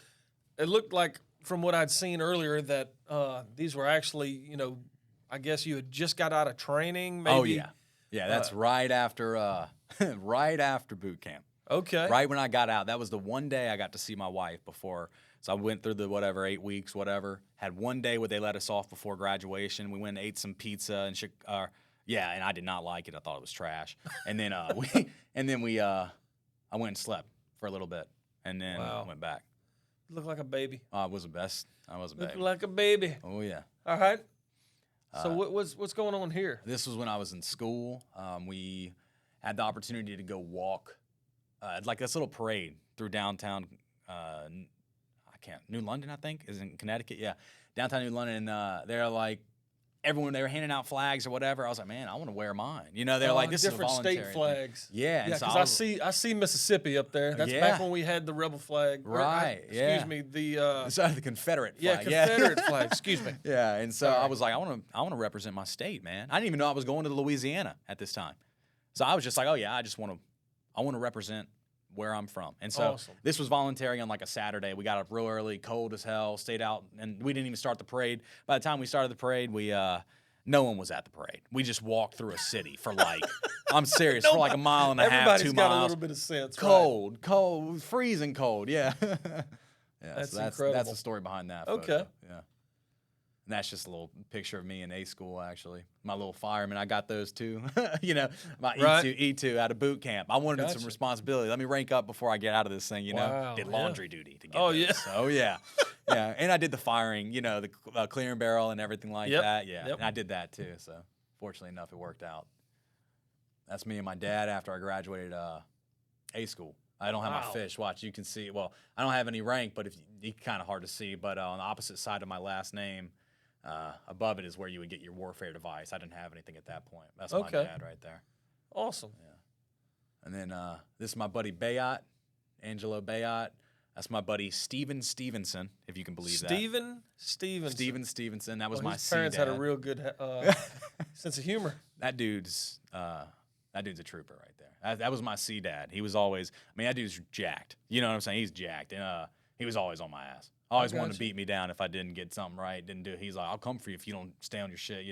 it looked like, from what I'd seen earlier, that these were actually, I guess you had just got out of training. Maybe. Oh yeah, that's right after right after boot camp. Okay. Right when I got out, that was the one day I got to see my wife before. So I went through the 8 weeks, whatever. Had one day where they let us off before graduation. We went and ate some pizza and and I did not like it. I thought it was trash. And then I went and slept for a little bit, and then went back. You look like a baby. I was the best. I was a baby. Look like a baby. Oh yeah. All right. So what's going on here? This was when I was in school. We had the opportunity to go walk, like this little parade through downtown. New London, I think, is in Connecticut. Yeah, downtown New London. And they're like, everyone, they were handing out flags or whatever. I was like, man, I want to wear mine. They're like, this is a voluntary different state flags. Thing. Yeah, because I see Mississippi up there. That's back when we had the rebel flag. Right. Excuse me. The Confederate flag. Yeah, Confederate flag. Excuse me. Yeah, and so I was like, I want to represent my state, man. I didn't even know I was going to Louisiana at this time. So I was just like, oh yeah, I want to represent where I'm from. And so this was voluntary on like a Saturday. We got up real early, cold as hell, stayed out, and we didn't even start the parade. By the time we started the parade, no one was at the parade. We just walked through a city for like, I'm serious, for like a mile and a half, 2 miles. Everybody's got a little bit of sense. Cold, freezing cold, yeah. That's incredible. That's the story behind that photo. Okay. Yeah. And that's just a little picture of me in A school, actually. My little fireman, I got those too. My E2 out of boot camp. I wanted some responsibility. Let me rank up before I get out of this thing, Did laundry duty to get this. Oh, yeah. Yeah, and I did the firing, the clearing barrel and everything like that. Yeah, and I did that too. So fortunately enough, it worked out. That's me and my dad after I graduated A school. I don't have my fish. Watch, you can see. Well, I don't have any rank, but it's kind of hard to see. But on the opposite side of my last name, above it is where you would get your warfare device. I didn't have anything at that point. That's my dad right there. Awesome. Yeah. And then this is my buddy Bayot, Angelo Bayot. That's my buddy Steven Stevenson, if you can believe that. Steven Stevenson. That was my his parents dad. had a real good sense of humor. That dude's a trooper right there. That was my C dad. He was always, that dude's jacked. You know what I'm saying? He's jacked. And he was always on my ass. Always wanted to beat me down if I didn't get something right, didn't do it. He's like, I'll come for you if you don't stay on your shit,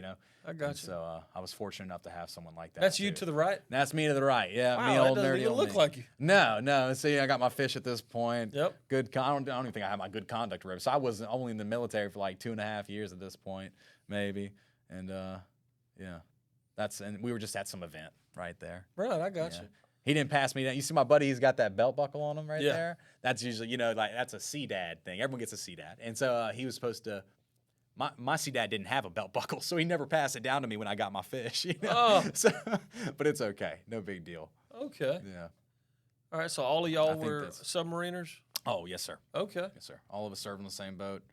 I got you. So I was fortunate enough to have someone like that. That's you to the right? That's me to the right, yeah. Wow, me old that doesn't nerdy even old look me. like you. No. See, I got my fish at this point. Yep. Good. I don't even think I have my good conduct record. So I was only in the military for like 2.5 years at this point, maybe. And and we were just at some event right there. Right, I got you. He didn't pass me down. You see my buddy, he's got that belt buckle on him right there? That's usually, that's a C-dad thing. Everyone gets a C-dad. And so he was supposed to, my C-dad didn't have a belt buckle, so he never passed it down to me when I got my fish. So, but it's okay. No big deal. Okay. Yeah. All right, so all of y'all were submariners? Oh, yes, sir. Okay. Yes, sir. All of us served on the same boat.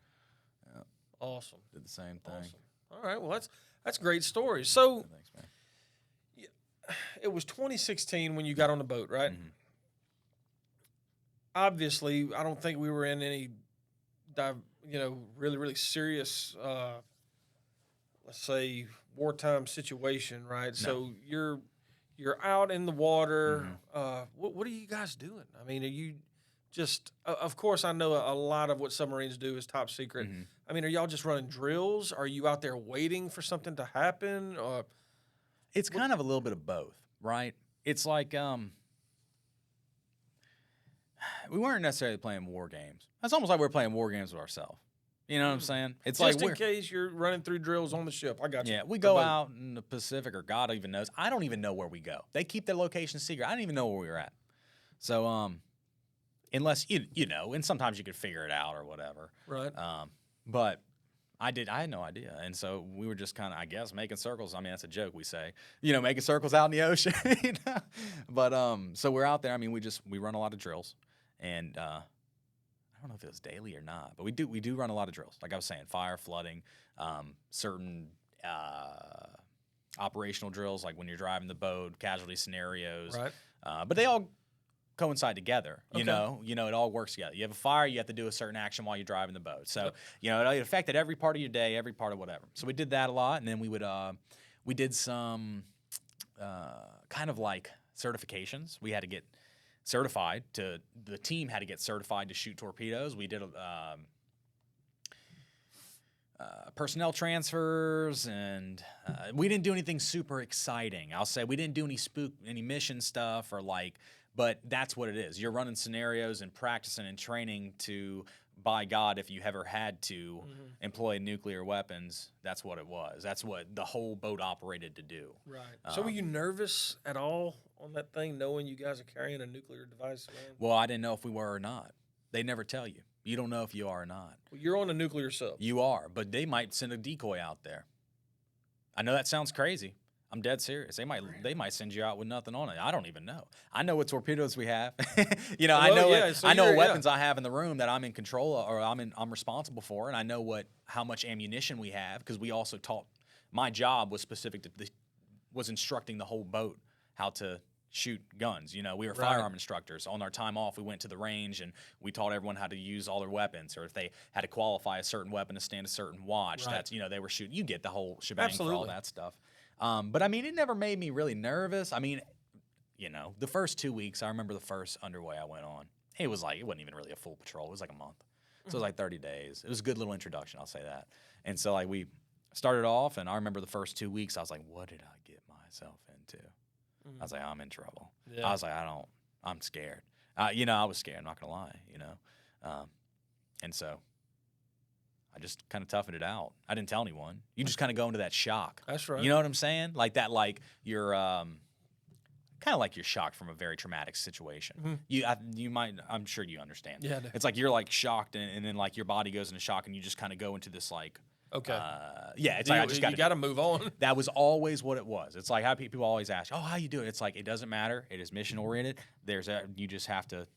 Yeah. Awesome. Did the same thing. Awesome. All right, well, that's great stories. So, thanks, man. It was 2016 when you got on the boat, right? Mm-hmm. Obviously, I don't think we were in any, really, really serious, let's say, wartime situation, right? No. So you're out in the water. Mm-hmm. What are you guys doing? Are you just? Of course, I know a lot of what submarines do is top secret. Mm-hmm. Are y'all just running drills? Are you out there waiting for something to happen? Or it's kind of a little bit of both, right? It's like we weren't necessarily playing war games. It's almost like we were playing war games with ourselves. You know what I'm saying? It's Just like in case you're running through drills on the ship. I got you. yeah, we go out in the Pacific, or God even knows. I don't even know where we go. They keep their location secret. I don't even know where we were at. So unless you know, and sometimes you could figure it out or whatever. Right. But I had no idea, and so we were just kind of, I guess, making circles. I mean, that's a joke we say, you know, making circles out in the ocean. You know? But so we're out there. I mean, we run a lot of drills, and I don't know if it was daily or not, but we do run a lot of drills. Like I was saying, fire, flooding, certain operational drills, like when you're driving the boat, casualty scenarios. Right. But they all coincide together. You Okay. know, it all works together. You have a fire, you have to do a certain action while you're driving the boat. So, you know, it affected every part of your day, every part of whatever. So we did that a lot, and then we did some kind of like certifications. We had to get certified the team had to get certified to shoot torpedoes. We did personnel transfers, and we didn't do anything super exciting. I'll say we didn't do any mission stuff or like. But that's what it is. You're running scenarios and practicing and training to, by God, if you ever had to employ nuclear weapons, that's what it was. That's what the whole boat operated to do. Right. So were you nervous at all on that thing, knowing you guys are carrying a nuclear device around? Well, I didn't know if we were or not. They never tell you. You don't know if you are or not. Well, you're on a nuclear sub. You are, but they might send a decoy out there. I know that sounds crazy. I'm dead serious. They might send you out with nothing on it. I don't even know. I know what torpedoes we have. You know, Well, I know what weapons I have in the room that I'm in control of, or I'm responsible for, and I know how much ammunition we have, because we also taught. My job was specific to was instructing the whole boat how to shoot guns. You know, we were firearm instructors. On our time off, we went to the range and we taught everyone how to use all their weapons, or if they had to qualify a certain weapon to stand a certain watch. Right. That's, you know, they were shooting. You get the whole shebang Absolutely. for all that stuff. But I mean, it never made me really nervous. I mean, you know, the first 2 weeks, I remember the first underway I went on. It wasn't even really a full patrol. It was like a month. So it was like 30 days. It was a good little introduction, I'll say that. And so like we started off, and I remember the first 2 weeks, I was like, what did I get myself into? I was like, I'm in trouble. Yeah. I was like, I'm scared. You know, I was scared, I'm not going to lie, you know. And so I just kind of toughened it out. I didn't tell anyone. You just kind of go into that shock. That's right. You know what I'm saying? Like that, like you're kind of like you're shocked from a very traumatic situation. You might, I'm sure you understand. Yeah, I do. It's like you're like shocked, and then like your body goes into shock, and you just kind of go into this like, Okay. yeah, it's like I just you got to move on. That was always what it was. It's like how people always ask, oh, how you doing? It's like, it doesn't matter. It is mission oriented. You just have to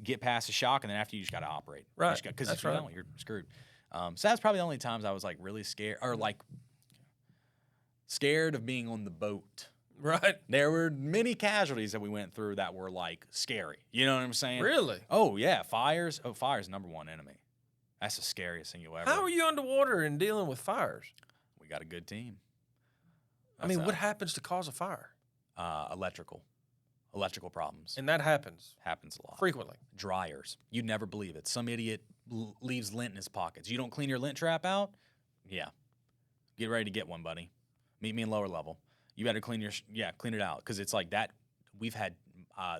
get past the shock, and then after you just got to operate. Right. Because That's if you right. don't, you're screwed. So that's probably the only times I was like really scared, or like scared of being on the boat. Right. There were many casualties that we went through that were like scary. You know what I'm saying? Really? Oh yeah, fires. Oh, fire's number one enemy. That's the scariest thing you'll ever. How are you underwater and dealing with fires? We got a good team. I mean, what happens to cause a fire? Electrical problems. And that happens Happens a lot. frequently. Dryers. You'd never believe it. Some idiot leaves lint in his pockets. You don't clean your lint trap out? Yeah. Get ready to get one, buddy. Meet me in lower level. You better clean it out, because it's like that. We've had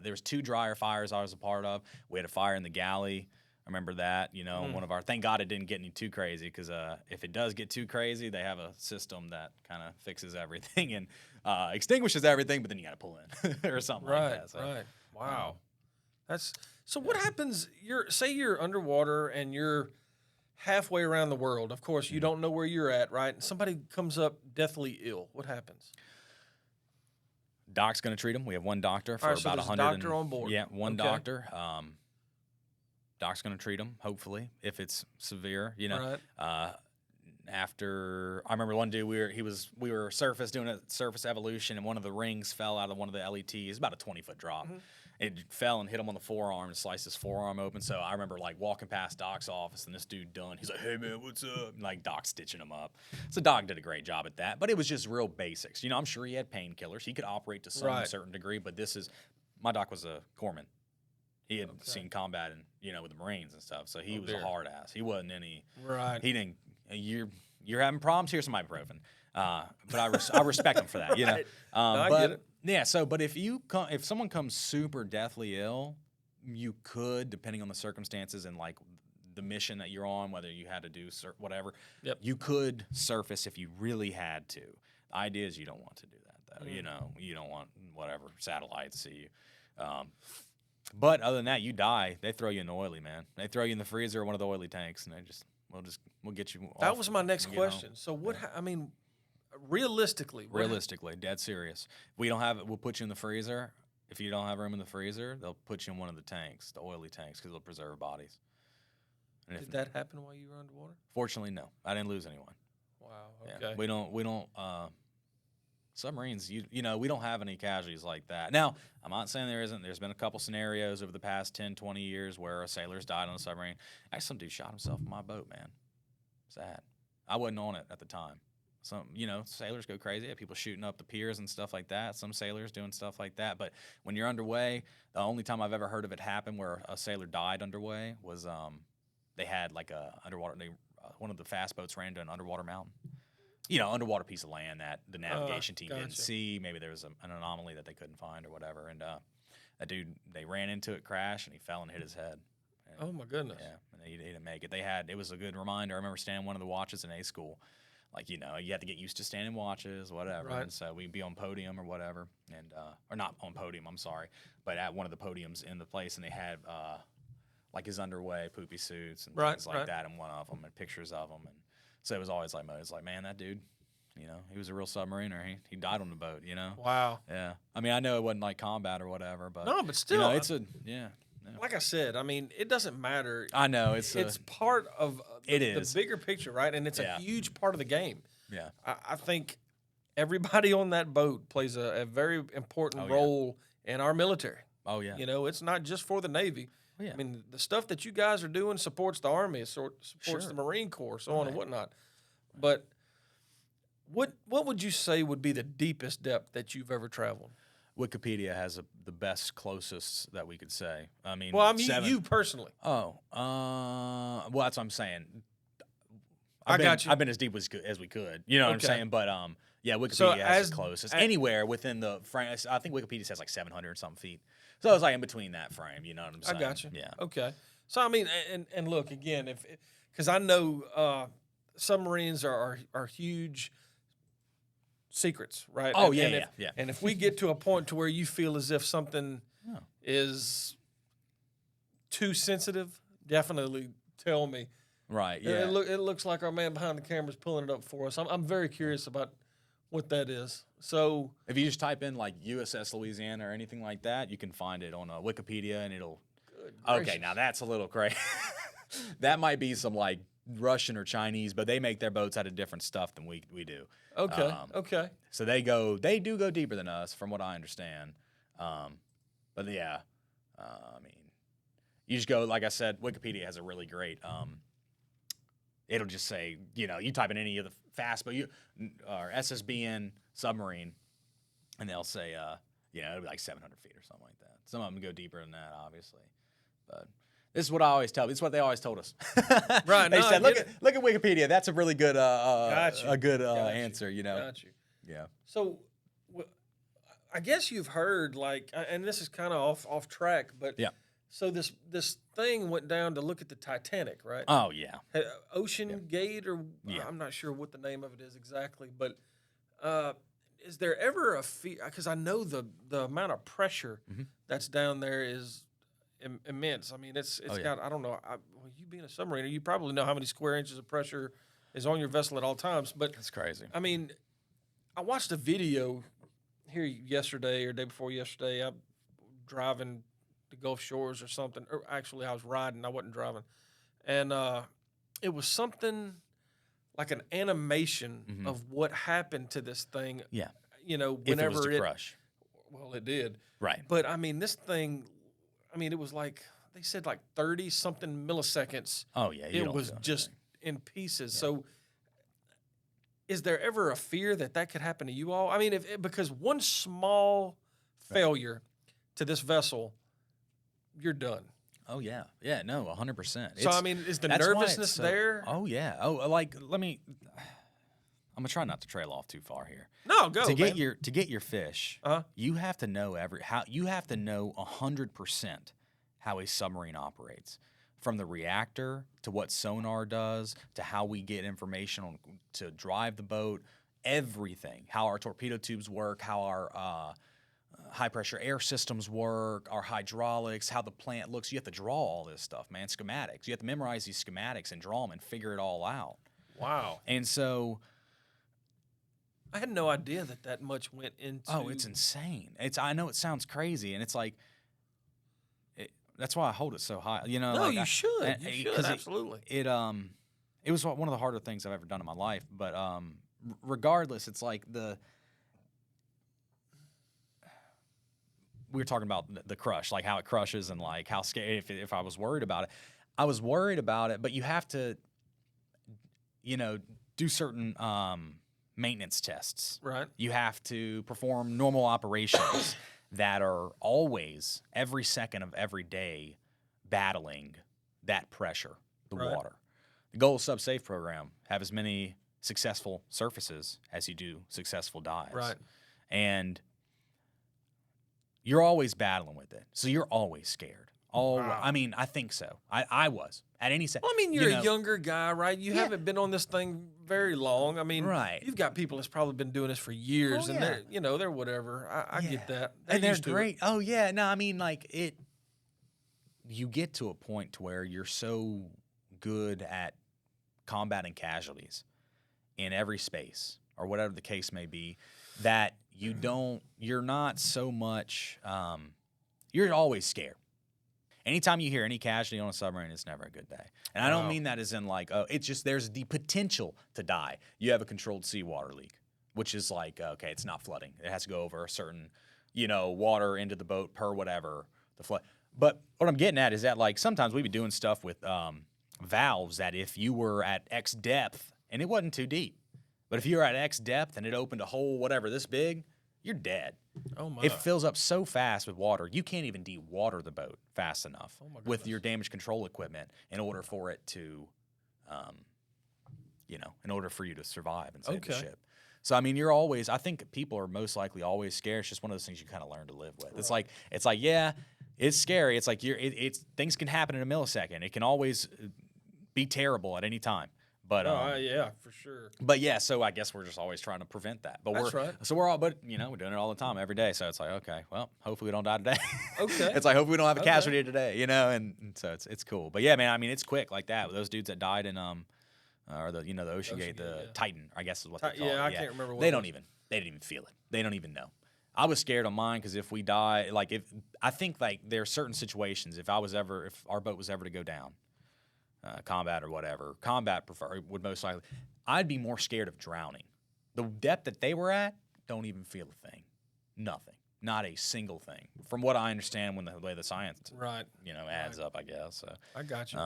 there was 2 dryer fires I was a part of. We had a fire in the galley. I remember that, you know, one of our, thank God it didn't get any too crazy, because if it does get too crazy, they have a system that kind of fixes everything and extinguishes everything, but then you got to pull in or something like that. So, Right. Wow. So what happens, say you're underwater and you're halfway around the world. Of course, you don't know where you're at, right? And somebody comes up deathly ill. What happens? Doc's going to treat them. We have one doctor for All right, so about there's a 100. doctor on board. Yeah, one Okay. doctor. Doc's going to treat him, hopefully, if it's severe. You know, Right. after I remember one dude, we were doing a surface evolution, and one of the rings fell out of one of the LETs. About a 20-foot drop. It fell and hit him on the forearm and sliced his forearm open. So I remember like walking past Doc's office, and this dude done. He's like, "Hey man, what's up?" And, like Doc stitching him up. So Doc did a great job at that, but it was just real basics. You know, I'm sure he had painkillers. He could operate to some certain degree, but my Doc was a corpsman. He had seen combat and, you know, with the Marines and stuff, so he was a hard ass. He wasn't any. Right. He didn't. You're having problems. Here's some ibuprofen. But I respect him for that. You know. I but, get it. Yeah. So, but if someone comes super deathly ill, you could, depending on the circumstances and like the mission that you're on, whether you had to do whatever, Yep. you could surface if you really had to. The idea is you don't want to do that, though. You know, you don't want whatever satellites see you. But other than that, you die. They throw you in the oily, man. They throw you in the freezer or one of the oily tanks, and we'll get you. That off was my next and get question. home. So what? I mean, realistically, Dead serious. We don't have it. We'll put you in the freezer. If you don't have room in the freezer, they'll put you in one of the tanks, the oily tanks, because they'll preserve bodies. And Did that happen while you were underwater? Fortunately, no. I didn't lose anyone. Wow. Yeah. Okay. We don't. Submarines, you know, we don't have any casualties like that. Now, I'm not saying there isn't. There's been a couple scenarios over the past 10, 20 years where a sailor's died on a submarine. Actually, some dude shot himself in my boat, man. Sad. I wasn't on it at the time. Some, you know, sailors go crazy. Have people shooting up the piers and stuff like that. Some sailors doing stuff like that. But when you're underway, the only time I've ever heard of it happen where a sailor died underway was they had like a underwater. One of the fast boats ran into an underwater mountain. You know, underwater piece of land that the navigation team didn't see. Maybe there was an anomaly that they couldn't find or whatever. And that dude, they ran into it, crashed, and he fell and hit his head. And, oh my goodness. Yeah, and he didn't make it. It was a good reminder. I remember standing one of the watches in A school. Like, you know, you have to get used to standing watches, whatever. Right. And so we'd be on podium or whatever, and or not on podium, I'm sorry, but at one of the podiums in the place, and they had like his underway poopy suits and things like that in one of them, and pictures of them, and so it was always like, man, that dude, you know, he was a real submariner. He died on the boat, you know. Wow. Yeah. I mean, I know it wasn't like combat or whatever, but no, but still, you know, it's a yeah. Like I said, I mean, it doesn't matter. I know it's part of the is bigger picture, right? And it's a huge part of the game. Yeah. I think everybody on that boat plays a very important role in our military. Oh yeah. You know, it's not just for the Navy. Oh, yeah. I mean, the stuff that you guys are doing supports the Army, it supports the Marine Corps, so on and whatnot. But what would you say would be the deepest depth that you've ever traveled? Wikipedia has the best, closest that we could say. I mean, well, I mean, you personally. Oh, well, that's what I'm saying. I got you. I've been as deep as we could. You know what I'm saying? But yeah, Wikipedia has the closest. Anywhere within the frame. I think Wikipedia says like 700 something feet. So it's like in between that frame. You know what I'm saying? I got you. Yeah. Okay. So I mean, and look again, because I know submarines are huge secrets, right? Oh, and yeah. And if we get to a point to where you feel as if something is too sensitive, definitely tell me. Right. Yeah. It looks like our man behind the camera is pulling it up for us. I'm very curious about what that is. So if you just type in like USS Louisiana or anything like that, you can find it on Wikipedia, and it'll. Okay, now that's a little crazy. That might be some like Russian or Chinese, but they make their boats out of different stuff than we do. Okay. Okay. So they do go deeper than us, from what I understand. But yeah, I mean, you just go, like I said, Wikipedia has a really great. It'll just say, you know, you type in any of the fast, but or SSBN submarine, and they'll say, you know, it'll be like 700 feet or something like that. Some of them go deeper than that, obviously, but. This is what I always tell. This is what they always told us. Right. They said, look at Wikipedia. That's a really good answer. You know. Got you. Yeah. So, I guess you've heard and this is kind of off track, but yeah. So this thing went down to look at the Titanic, right? Oh yeah. Ocean Gate, or I'm not sure what the name of it is exactly, but is there ever a fear? Because I know the amount of pressure that's down there is immense. I mean, it's got, I don't know, you being a submariner, you probably know how many square inches of pressure is on your vessel at all times. But that's crazy. I mean, I watched a video here yesterday or day before yesterday. I'm driving the Gulf Shores or something. Or actually, I was riding. I wasn't driving. And it was something like an animation of what happened to this thing. Yeah. You know, if whenever it was to crush. Well, it did. Right. But, I mean, this thing, it was like, they said like 30-something milliseconds. Oh, yeah. It was just in pieces. Yeah. So is there ever a fear that could happen to you all? I mean, because one small failure to this vessel, you're done. Oh, yeah. Yeah, no, 100%. So, I mean, is the nervousness there? Oh, yeah. Oh, like, I'm going to try not to trail off too far here. No, go, to get your fish, you have to know 100% how a submarine operates. from the reactor to what sonar does to how we get information on to drive the boat, everything, how our torpedo tubes work, how our high pressure air systems work, our hydraulics, how the plant looks. You have to draw all this stuff, man, schematics. You have to memorize these schematics and draw them and figure it all out. Wow. And so I had no idea that much went into. Oh, it's insane. I know it sounds crazy, and it's like that's why I hold it so high. You know, No, like you should. You should, absolutely. It was one of the harder things I've ever done in my life. But regardless, it's like we were talking about the crush, like how it crushes, and like how scary. If I was worried about it, I was worried about it. But you have to, do certain maintenance tests. Right. You have to perform normal operations that are always, every second of every day, battling that pressure, the water. The goal of SubSafe program, have as many successful surfaces as you do successful dives. Right. And you're always battling with it. So you're always scared. Wow. I mean, I think so. I was at any second. Well, I mean, you're a younger guy, right? You haven't been on this thing very long. I mean, you've got people that's probably been doing this for years, and they're whatever. I get that. They're great. Oh yeah, no, I mean, like it. You get to a point to where you're so good at combating casualties in every space or whatever the case may be that you're not so much. You're always scared. Anytime you hear any casualty on a submarine, it's never a good day. And I don't mean that as in like, it's just there's the potential to die. You have a controlled seawater leak, which is like, okay, it's not flooding. It has to go over a certain, water into the boat per whatever the flood. But what I'm getting at is that like sometimes we'd be doing stuff with valves that if you were at X depth, and it wasn't too deep, but if you were at X depth and it opened a hole, whatever, this big, you're dead. Oh my! It fills up so fast with water, you can't even de-water the boat fast enough with your damage control equipment in order for it to, in order for you to survive and save the ship. So I mean, I think people are most likely always scared. It's just one of those things you kind of learn to live with. Right. It's like, yeah, it's scary. It's like things can happen in a millisecond. It can always be terrible at any time. But yeah, for sure. But yeah, so I guess we're just always trying to prevent that. But we're doing it all the time, every day. So it's like, okay, well, hopefully we don't die today. Okay. It's like hopefully we don't have a casualty today, and so it's cool. But yeah, man, I mean, it's quick like that. Those dudes that died in or the Ocean Gate, Titan, I guess is what they call it. Yeah, I can't remember. They didn't even feel it. They don't even know. I was scared on mine because if we die, I think there are certain situations if our boat was ever to go down. Combat or whatever. Combat would most likely. I'd be more scared of drowning. The depth that they were at, don't even feel a thing. Nothing. Not a single thing. From what I understand, when the way the science, adds up, I guess. So, I got you.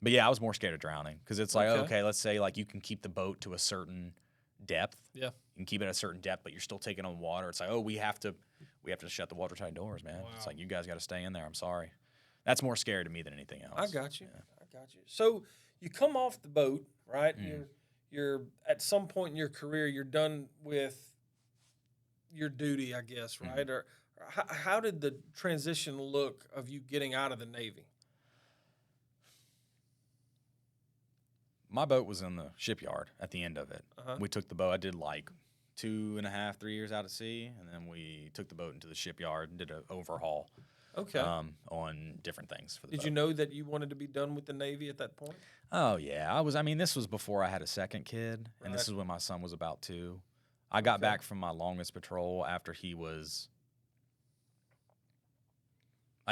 But yeah, I was more scared of drowning because it's like, okay, let's say you can keep the boat to a certain depth. Yeah. You can keep it at a certain depth, but you're still taking on water. It's like, we have to shut the watertight doors, man. Wow. It's like you guys got to stay in there. I'm sorry. That's more scary to me than anything else. I got you. Yeah. Got you. So you come off the boat, right? You're at some point in your career, you're done with your duty, I guess, right? Or how did the transition look of you getting out of the Navy? My boat was in the shipyard at the end of it. We took the boat. I did 2.5, 3 years out at sea, and then we took the boat into the shipyard and did an overhaul. Okay. On different things for the boat. Did you know that you wanted to be done with the Navy at that point? Oh yeah, this was before I had a second kid, and this is when my son was about 2. I got back from my longest patrol after he was.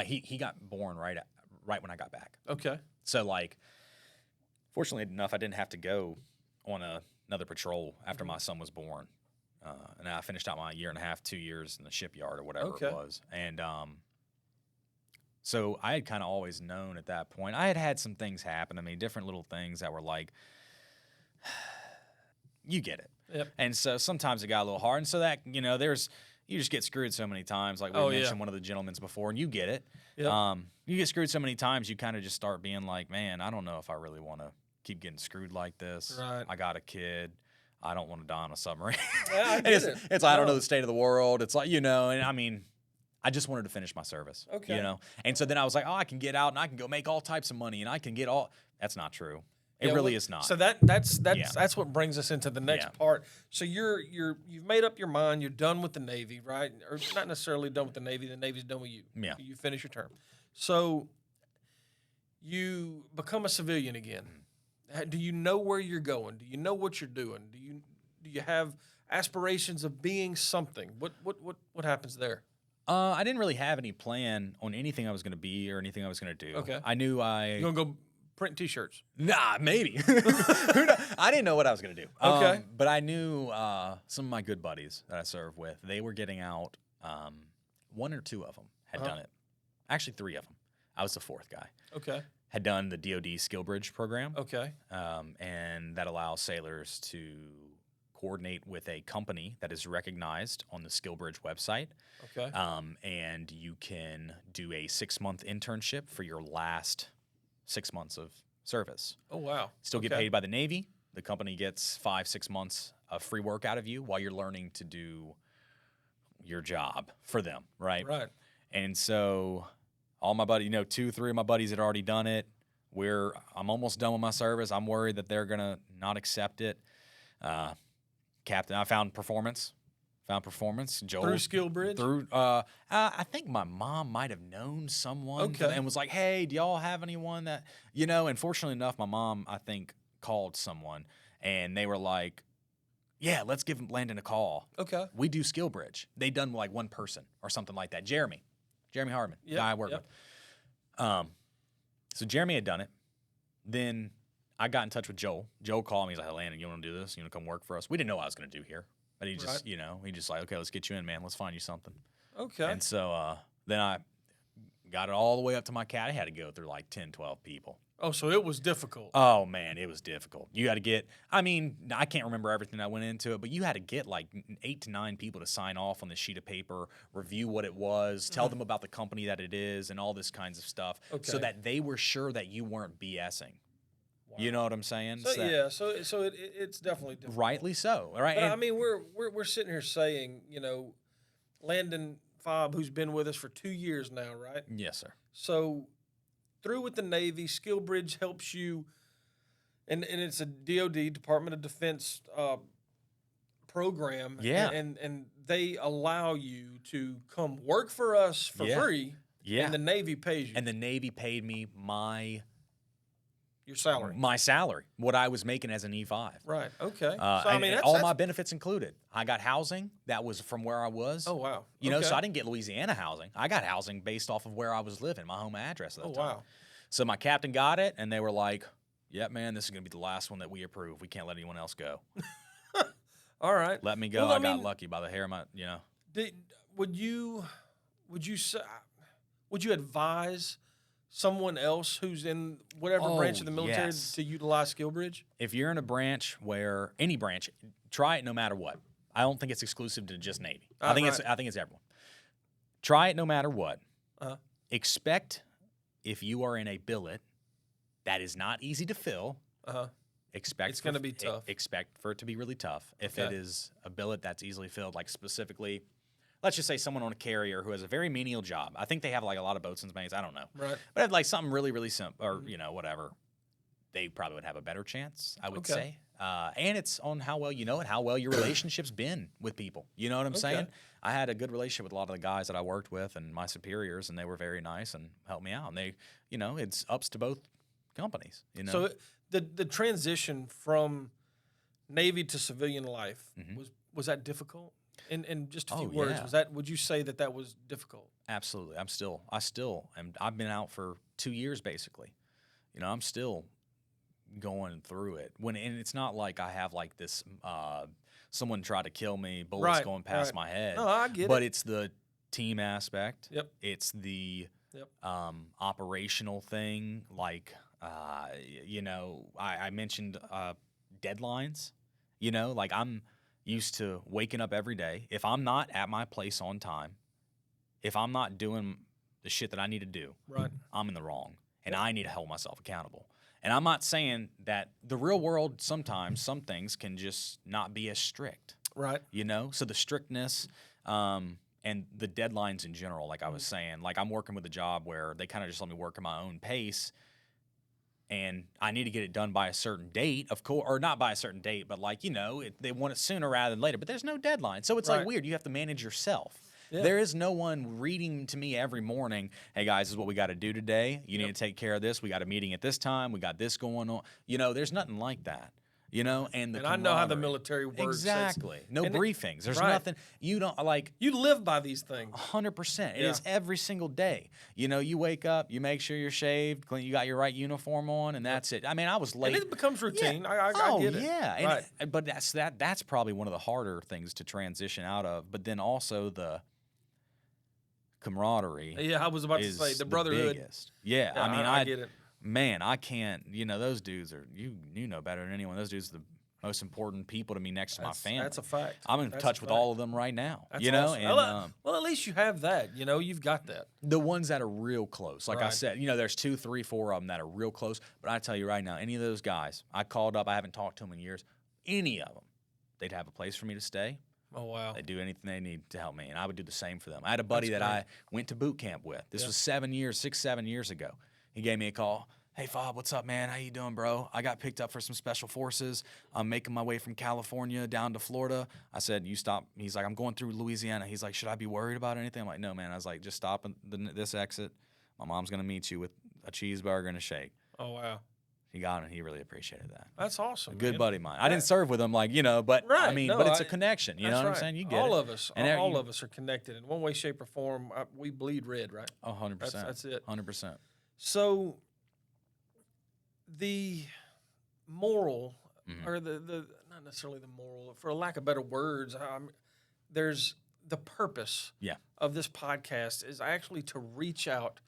He got born right when I got back. Okay. So fortunately enough, I didn't have to go on another patrol after my son was born, and I finished out my 1.5, 2 years in the shipyard or whatever it was, and So I had kind of always known at that point. I had some things happen to me, different little things that were you get it. Yep. And so sometimes it got a little hard. And so that, you just get screwed so many times. Like we mentioned one of the gentlemen's before, and you get it. Yep. You get screwed so many times, you kind of just start being like, man, I don't know if I really want to keep getting screwed like this. Right. I got a kid. I don't want to die on a submarine. Yeah, I get it. It's I don't know the state of the world. It's like, and I mean, I just wanted to finish my service. Okay. You know? And so then I was like, oh, I can get out and I can go make all types of money and I can get all. That's not true. It really is not. So that's what brings us into the next part. So you've made up your mind. You're done with the Navy, right? Or not necessarily done with the Navy. The Navy's done with you. Yeah. You finish your term. So you become a civilian again. Do you know where you're going? Do you know what you're doing? Do you have aspirations of being something? What happens there? I didn't really have any plan on anything I was going to be or anything I was going to do. Okay. I knew You're gonna go print T-shirts. Nah, maybe. Who knows? I didn't know what I was going to do. Okay. But I knew some of my good buddies that I served with, they were getting out. One or two of them had done it. Actually, three of them. I was the fourth guy. Okay. Had done the DoD Skill Bridge program. Okay. And that allows sailors to coordinate with a company that is recognized on the Skill Bridge website. Okay. And you can do a 6-month internship for your last 6 months of service. Oh, wow. Still get paid by the Navy. The company gets 5-6 months of free work out of you while you're learning to do your job for them, right? Right. And so all my buddies, 2-3 of my buddies had already done it. I'm almost done with my service. I'm worried that they're going to not accept it. Captain, I found performance. Joel, Through Skill Bridge? I think my mom might have known someone and was like, hey, do y'all have anyone that, and fortunately enough, my mom, I think, called someone and they were like, yeah, let's give Landon a call. Okay. We do Skill Bridge. They done like one person or something like that. Jeremy Hardman, guy I work with. So Jeremy had done it. Then I got in touch with Joel. Joel called me. He's like, hey, Landon, you want to do this? You want to come work for us? We didn't know what I was going to do here. But he just, he just like, okay, let's get you in, man. Let's find you something. Okay. And so then I got it all the way up to my cat. I had to go through like 10, 12 people. Oh, so it was difficult. Oh, man, it was difficult. You got to get, I can't remember everything that went into it, but you had to get like 8 to 9 people to sign off on this sheet of paper, review what it was, tell them about the company that it is, and all this kinds of stuff so that they were sure that you weren't BSing. Wow. You know what I'm saying? So it's definitely difficult. Rightly so. All right. But we're sitting here saying, Landon Fabre, who's been with us for 2 years now, right? Yes, sir. So through with the Navy, Skill Bridge helps you, and it's a DoD, Department of Defense program. Yeah. And they allow you to come work for us for free. Yeah. And the Navy pays you. And the Navy paid me your salary. My salary, what I was making as an E5. Right. Okay. So all my benefits included. I got housing that was from where I was. Oh wow. So I didn't get Louisiana housing. I got housing based off of where I was living, my home address at the time. Wow. So my captain got it, and they were like, "Yep, man, this is gonna be the last one that we approve. We can't let anyone else go." All right. Let me go. Well, I got lucky by the hair of my. Would you advise someone else who's in whatever branch of the military to utilize Skill Bridge? If you're in a branch where any branch, try it no matter what. I don't think it's exclusive to just Navy. I think it's everyone. Try it no matter what. Expect if you are in a billet that is not easy to fill. Expect it's going to be tough. Expect for it to be really tough. If it is a billet that's easily filled, like specifically, let's just say someone on a carrier who has a very menial job. I think they have like a lot of boatswain's mates. I don't know. Right. But if like something really, really simple or, whatever, they probably would have a better chance, I would say. And it's on how well you know it, how well your relationship's been with people. You know what I'm saying? I had a good relationship with a lot of the guys that I worked with and my superiors, and they were very nice and helped me out. And they, it's ups to both companies. So the transition from Navy to civilian life, was that difficult? In just a few words, would you say that was difficult? Absolutely. I've been out for 2 years basically. I'm still going through it. And it's not like I have like this someone tried to kill me, bullets going past my head. No, I get it. But it's the team aspect. Yep. It's the operational thing. Like I mentioned deadlines. Like I'm used to waking up every day. If I'm not at my place on time, if I'm not doing the shit that I need to do, I'm in the wrong, and I need to hold myself accountable. And I'm not saying that the real world, sometimes some things can just not be as strict. Right. So the strictness, and the deadlines in general, like I was saying, like I'm working with a job where they kind of just let me work at my own pace, and I need to get it done by a certain date, of course, or not by a certain date, but like, they want it sooner rather than later, but there's no deadline. So it's like weird. You have to manage yourself. Yeah. There is no one reading to me every morning, hey guys, this is what we got to do today. You need to take care of this. We got a meeting at this time. We got this going on. There's nothing like that. And I know how the military works. Exactly. No briefings. There's nothing. You don't like. You live by these things. 100%. It is every single day. You wake up, you make sure you're shaved, clean, you got your right uniform on, and that's it. I mean, I was late. And it becomes routine. Yeah. I get it. Yeah. But that's probably one of the harder things to transition out of. But then also the camaraderie. Yeah, I was about to say the brotherhood. Biggest. Yeah, I mean, I get it. Man, I can't. Those dudes are you know better than anyone. Those dudes are the most important people to me next to my family. That's a fact. I'm in touch with all of them right now. That's awesome. And well, at least you have that. You've got that. The ones that are real close, like I said, there's 2, 3, 4 of them that are real close. But I tell you right now, any of those guys, I called up. I haven't talked to them in years. Any of them, they'd have a place for me to stay. Oh, wow. They do anything they need to help me, and I would do the same for them. I had a buddy that I went to boot camp with. This was 7 years ago. He gave me a call. Hey, Fabre, what's up, man? How you doing, bro? I got picked up for some special forces. I'm making my way from California down to Florida. I said, you stop. He's like, I'm going through Louisiana. He's like, should I be worried about anything? I'm like, no, man. I was like, just stop at this exit. My mom's going to meet you with a cheeseburger and a shake. Oh, wow. He got it. He really appreciated that. That's awesome. A good buddy of mine. I didn't serve with him, but I mean, but it's a connection. You know what I'm saying? You get all it. Of us, and all of us are connected in one way, shape, or form. We bleed red, right? 100%. That's it. 100%. So the moral, or the not necessarily the moral, for lack of better words, there's the purpose of this podcast is actually to reach out.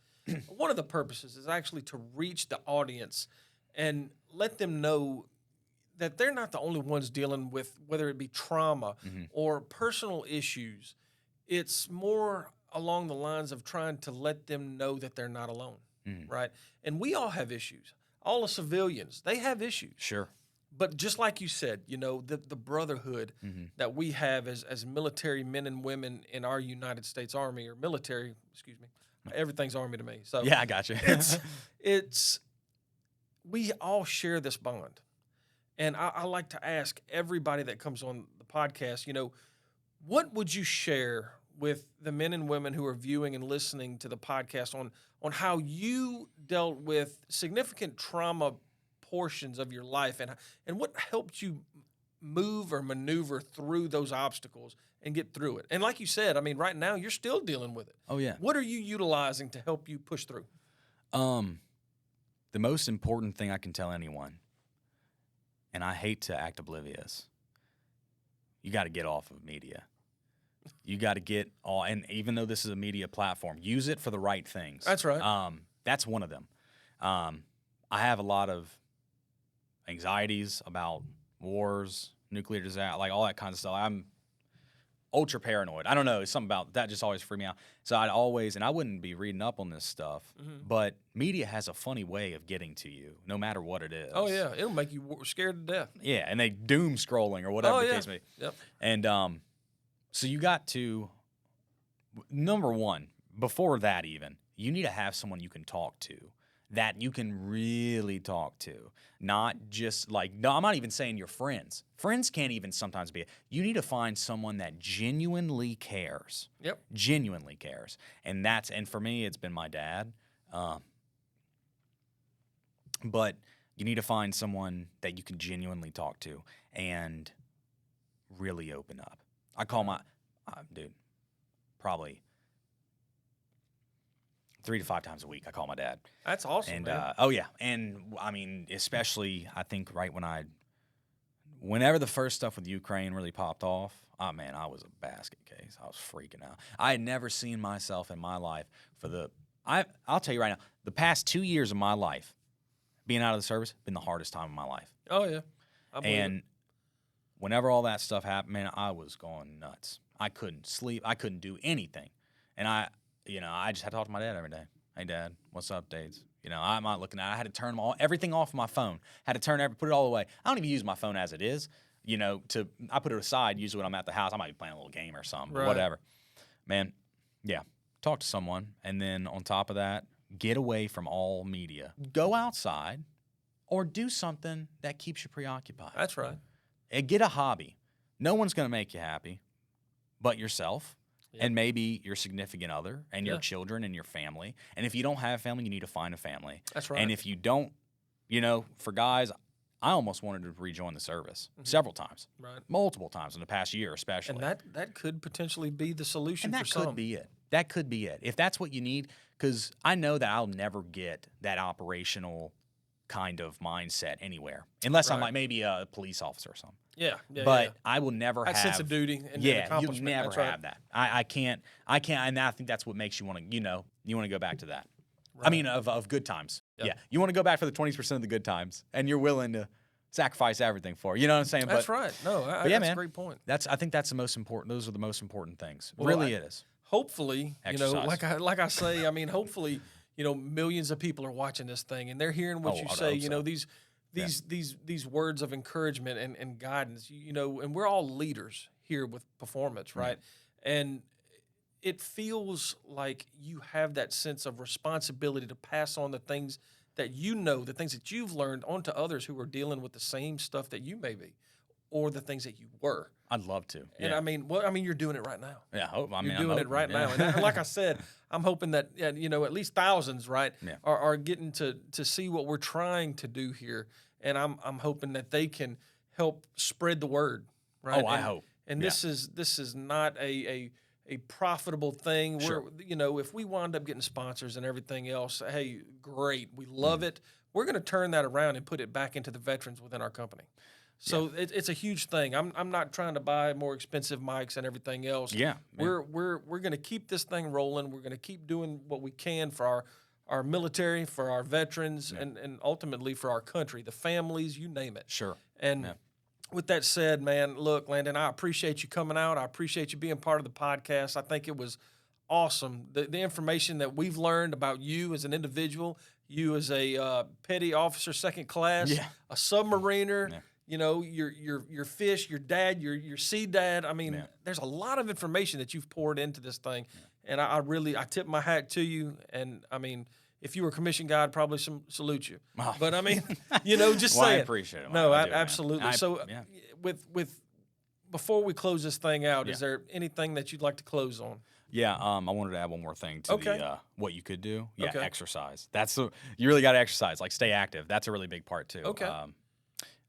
One of the purposes is actually to reach the audience and let them know that they're not the only ones dealing with whether it be trauma or personal issues. It's more along the lines of trying to let them know that they're not alone, right? And we all have issues. All the civilians, they have issues. Sure. But just like you said, the brotherhood that we have as military men and women in our United States Army, or military, excuse me, everything's Army to me. So yeah, I got you. we all share this bond. And I like to ask everybody that comes on the podcast, what would you share with the men and women who are viewing and listening to the podcast on how you dealt with significant trauma portions of your life and what helped you move or maneuver through those obstacles and get through it? And like you said, I mean, right now you're still dealing with it. Oh, yeah. What are you utilizing to help you push through? The most important thing I can tell anyone, and I hate to act oblivious, you got to get off of media. You got to get all, and even though this is a media platform, use it for the right things. That's right. That's one of them. I have a lot of anxieties about wars, nuclear disaster, like all that kind of stuff. I'm ultra paranoid. I don't know. It's something about that just always freaked me out. So I'd always, and I wouldn't be reading up on this stuff, but media has a funny way of getting to you, no matter what it is. Oh, yeah. It'll make you scared to death. Yeah, and they doom scrolling or whatever the case may be. Yep. And so you got to, number one, before that even, you need to have someone you can talk to, that you can really talk to. Not just like, no, I'm not even saying your friends. Friends can't even sometimes be. You need to find someone that genuinely cares. Yep. Genuinely cares. And for me, it's been my dad. But you need to find someone that you can genuinely talk to and really open up. I call my, dude, probably 3 to 5 times a week, I call my dad. That's awesome, and, man. Oh, yeah. And, I mean, especially, I think, right whenever the first stuff with Ukraine really popped off, oh, man, I was a basket case. I was freaking out. I had never seen myself in my life I'll tell you right now, the past 2 years of my life, being out of the service, been the hardest time of my life. Oh, yeah. And whenever all that stuff happened, man, I was going nuts. I couldn't sleep. I couldn't do anything. And I just had to talk to my dad every day. Hey, Dad, what's updates? I'm not looking at it. I had to turn everything off my phone. Had to put it all away. I don't even use my phone as it is. I put it aside usually when I'm at the house. I might be playing a little game or something, or whatever. Man, yeah, talk to someone. And then on top of that, get away from all media. Go outside or do something that keeps you preoccupied. That's right. And get a hobby. No one's going to make you happy but yourself. Yep. And maybe your significant other and your Yeah. children and your family. And if you don't have family, you need to find a family. That's right. And if you don't, for guys, I almost wanted to rejoin the service several times, right. multiple times in the past year especially. And that could potentially be the solution And that for some. could be it. That could be it. If that's what you need, because I know that I'll never get that operational kind of mindset anywhere, unless I'm Right. like maybe a police officer or something. Yeah. But I will never that have sense of duty and you'll accomplishment. never That's right. have that. I can't, and I think that's what makes you want to, you want to go back to that. I Right. mean, of good times. Yep. Yeah, you want to go back for the 20% of the good times, and you're willing to sacrifice everything for. You know what I'm saying? That's but, right. No, yeah, that's man. a great point. I think that's the most important. Those are the most important things. Well, Really, it is. Hopefully, Exercise. like I say, I mean, hopefully, millions of people are watching this thing and they're hearing what you I'd say. hope so. These words of encouragement and guidance. And we're all leaders here with performance, right? And it feels like you have that sense of responsibility to pass on the things that the things that you've learned onto others who are dealing with the same stuff that you may be, or the things that you were. I'd love to. And Yeah. I mean, you're doing it right now. Yeah, I'm You're doing it right now. And like I said, I'm hoping that at least thousands, right, Yeah. are getting to see what we're trying to do here, and I'm hoping that they can help spread the word, right? Oh, I hope. And Yeah. this is not a profitable thing. Sure. If we wind up getting sponsors and everything else, hey, great, we love it. We're going to turn that around and put it back into the veterans within our company. So it's a huge thing. I'm not trying to buy more expensive mics and everything else. Yeah, We're going to keep this thing rolling. We're going to keep doing what we can for our military, for our veterans, and ultimately for our country, the families, you name it. Sure. And with that said, man, look, Landon, I appreciate you coming out. I appreciate you being part of the podcast. I think it was awesome. The information that we've learned about you as an individual, you as a petty officer, second class, a submariner. Your fish, your dad, your sea dad. I mean, there's a lot of information that you've poured into this thing, and I tip my hat to you. And I mean, if you were a commission guy, I'd probably salute you. Oh. But I mean, just Well, I saying. appreciate it. No, I do, man. absolutely. With before we close this thing out, is there anything that you'd like to close on? Yeah, I wanted to add one more thing to the what you could do. Yeah, Okay. exercise. You really got to exercise, like stay active. That's a really big part too. Okay.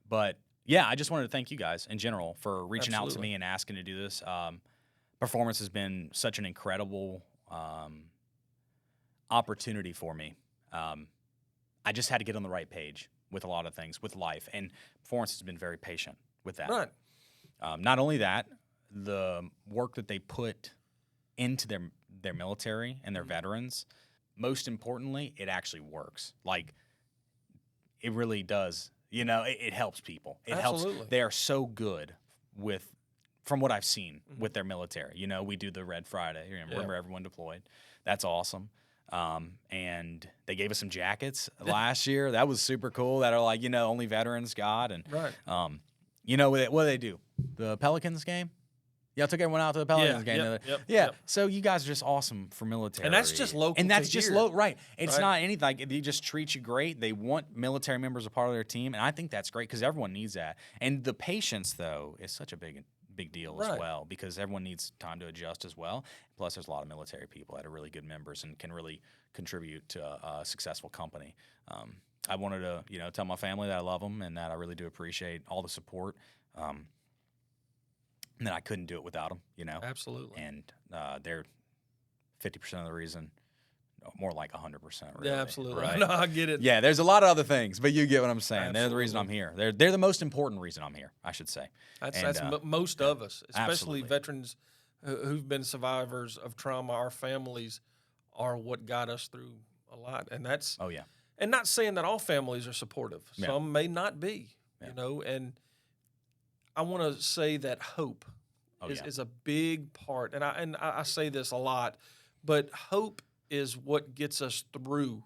But yeah, I just wanted to thank you guys in general for reaching out to Absolutely. me and asking to do this. Performance has been such an incredible opportunity for me. I just had to get on the right page with a lot of things with life, and performance has been very patient with that. Right. Not only that, the work that they put into their military and their veterans, most importantly, it actually works. Like, it really does. It helps people. It Absolutely. helps. They are so good from what I've seen with their military. We do the Red Friday. Remember everyone deployed. That's awesome. And they gave us some jackets last year. That was super cool. That are like, only veterans got. And Right. what do they do? The Pelicans game? Y'all took everyone out to the Pelicans game. Yep. So you guys are just awesome for military. And that's just local And that's to just here. local, right. It's Right. not anything. Like, they just treat you great. They want military members a part of their team. And I think that's great because everyone needs that. And the patience, though, is such a big deal as Right. well because everyone needs time to adjust as well. Plus, there's a lot of military people that are really good members and can really contribute to a successful company. I wanted to, tell my family that I love them and that I really do appreciate all the support. And that I couldn't do it without them, Absolutely. And they're 50% of the reason, more like 100%. Really, Yeah, absolutely. Right? No, I get it. Yeah, there's a lot of other things, but you get what I'm saying. Absolutely. They're the reason I'm here. They're the most important reason I'm here, I should say. That's most of us, especially absolutely. veterans who've been survivors of trauma. Our families are what got us through a lot, and that's Oh yeah, and not saying that all families are supportive. Yeah. Some may not be, and I want to say that hope is a big part, and I say this a lot, but hope is what gets us through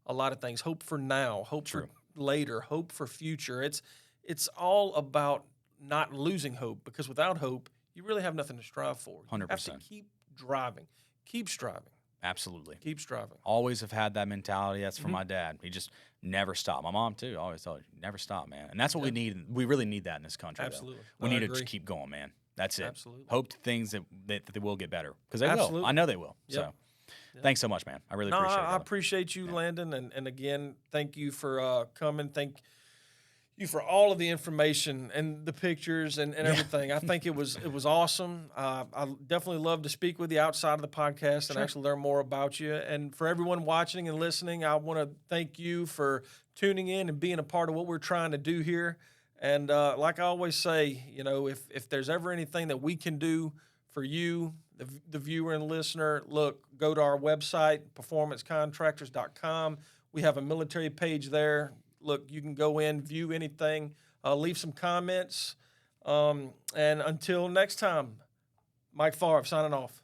a lot of things. Hope for now, hope for later, hope for future. It's all about not losing hope, because without hope, you really have nothing to strive for. You have to 100%. keep driving. Keep striving. Absolutely. Keep striving. Always have had that mentality. That's from my dad. He just never stopped. My mom too. Always told you, never stop, man. And that's what we need. We really need that in this country. Absolutely. Though. We No, I need to agree. just keep going, man. That's it. Absolutely. Hope to things that they will get better, because they Absolutely. will. I know they will. Yep. So, thanks so much, man. I really appreciate it. I appreciate you, Landon, and again, thank you for coming. Thank you for all of the information and the pictures and everything. I think it was awesome. I definitely love to speak with you outside of the podcast and actually learn more about you. And for everyone watching and listening, I want to thank you for tuning in and being a part of what we're trying to do here. And like I always say, you know, if there's ever anything that we can do for you, the viewer and listener, look, go to our website, performancecontractors.com. We have a military page there. Look, you can go in, view anything, leave some comments. And until next time, Mike Fabre signing off.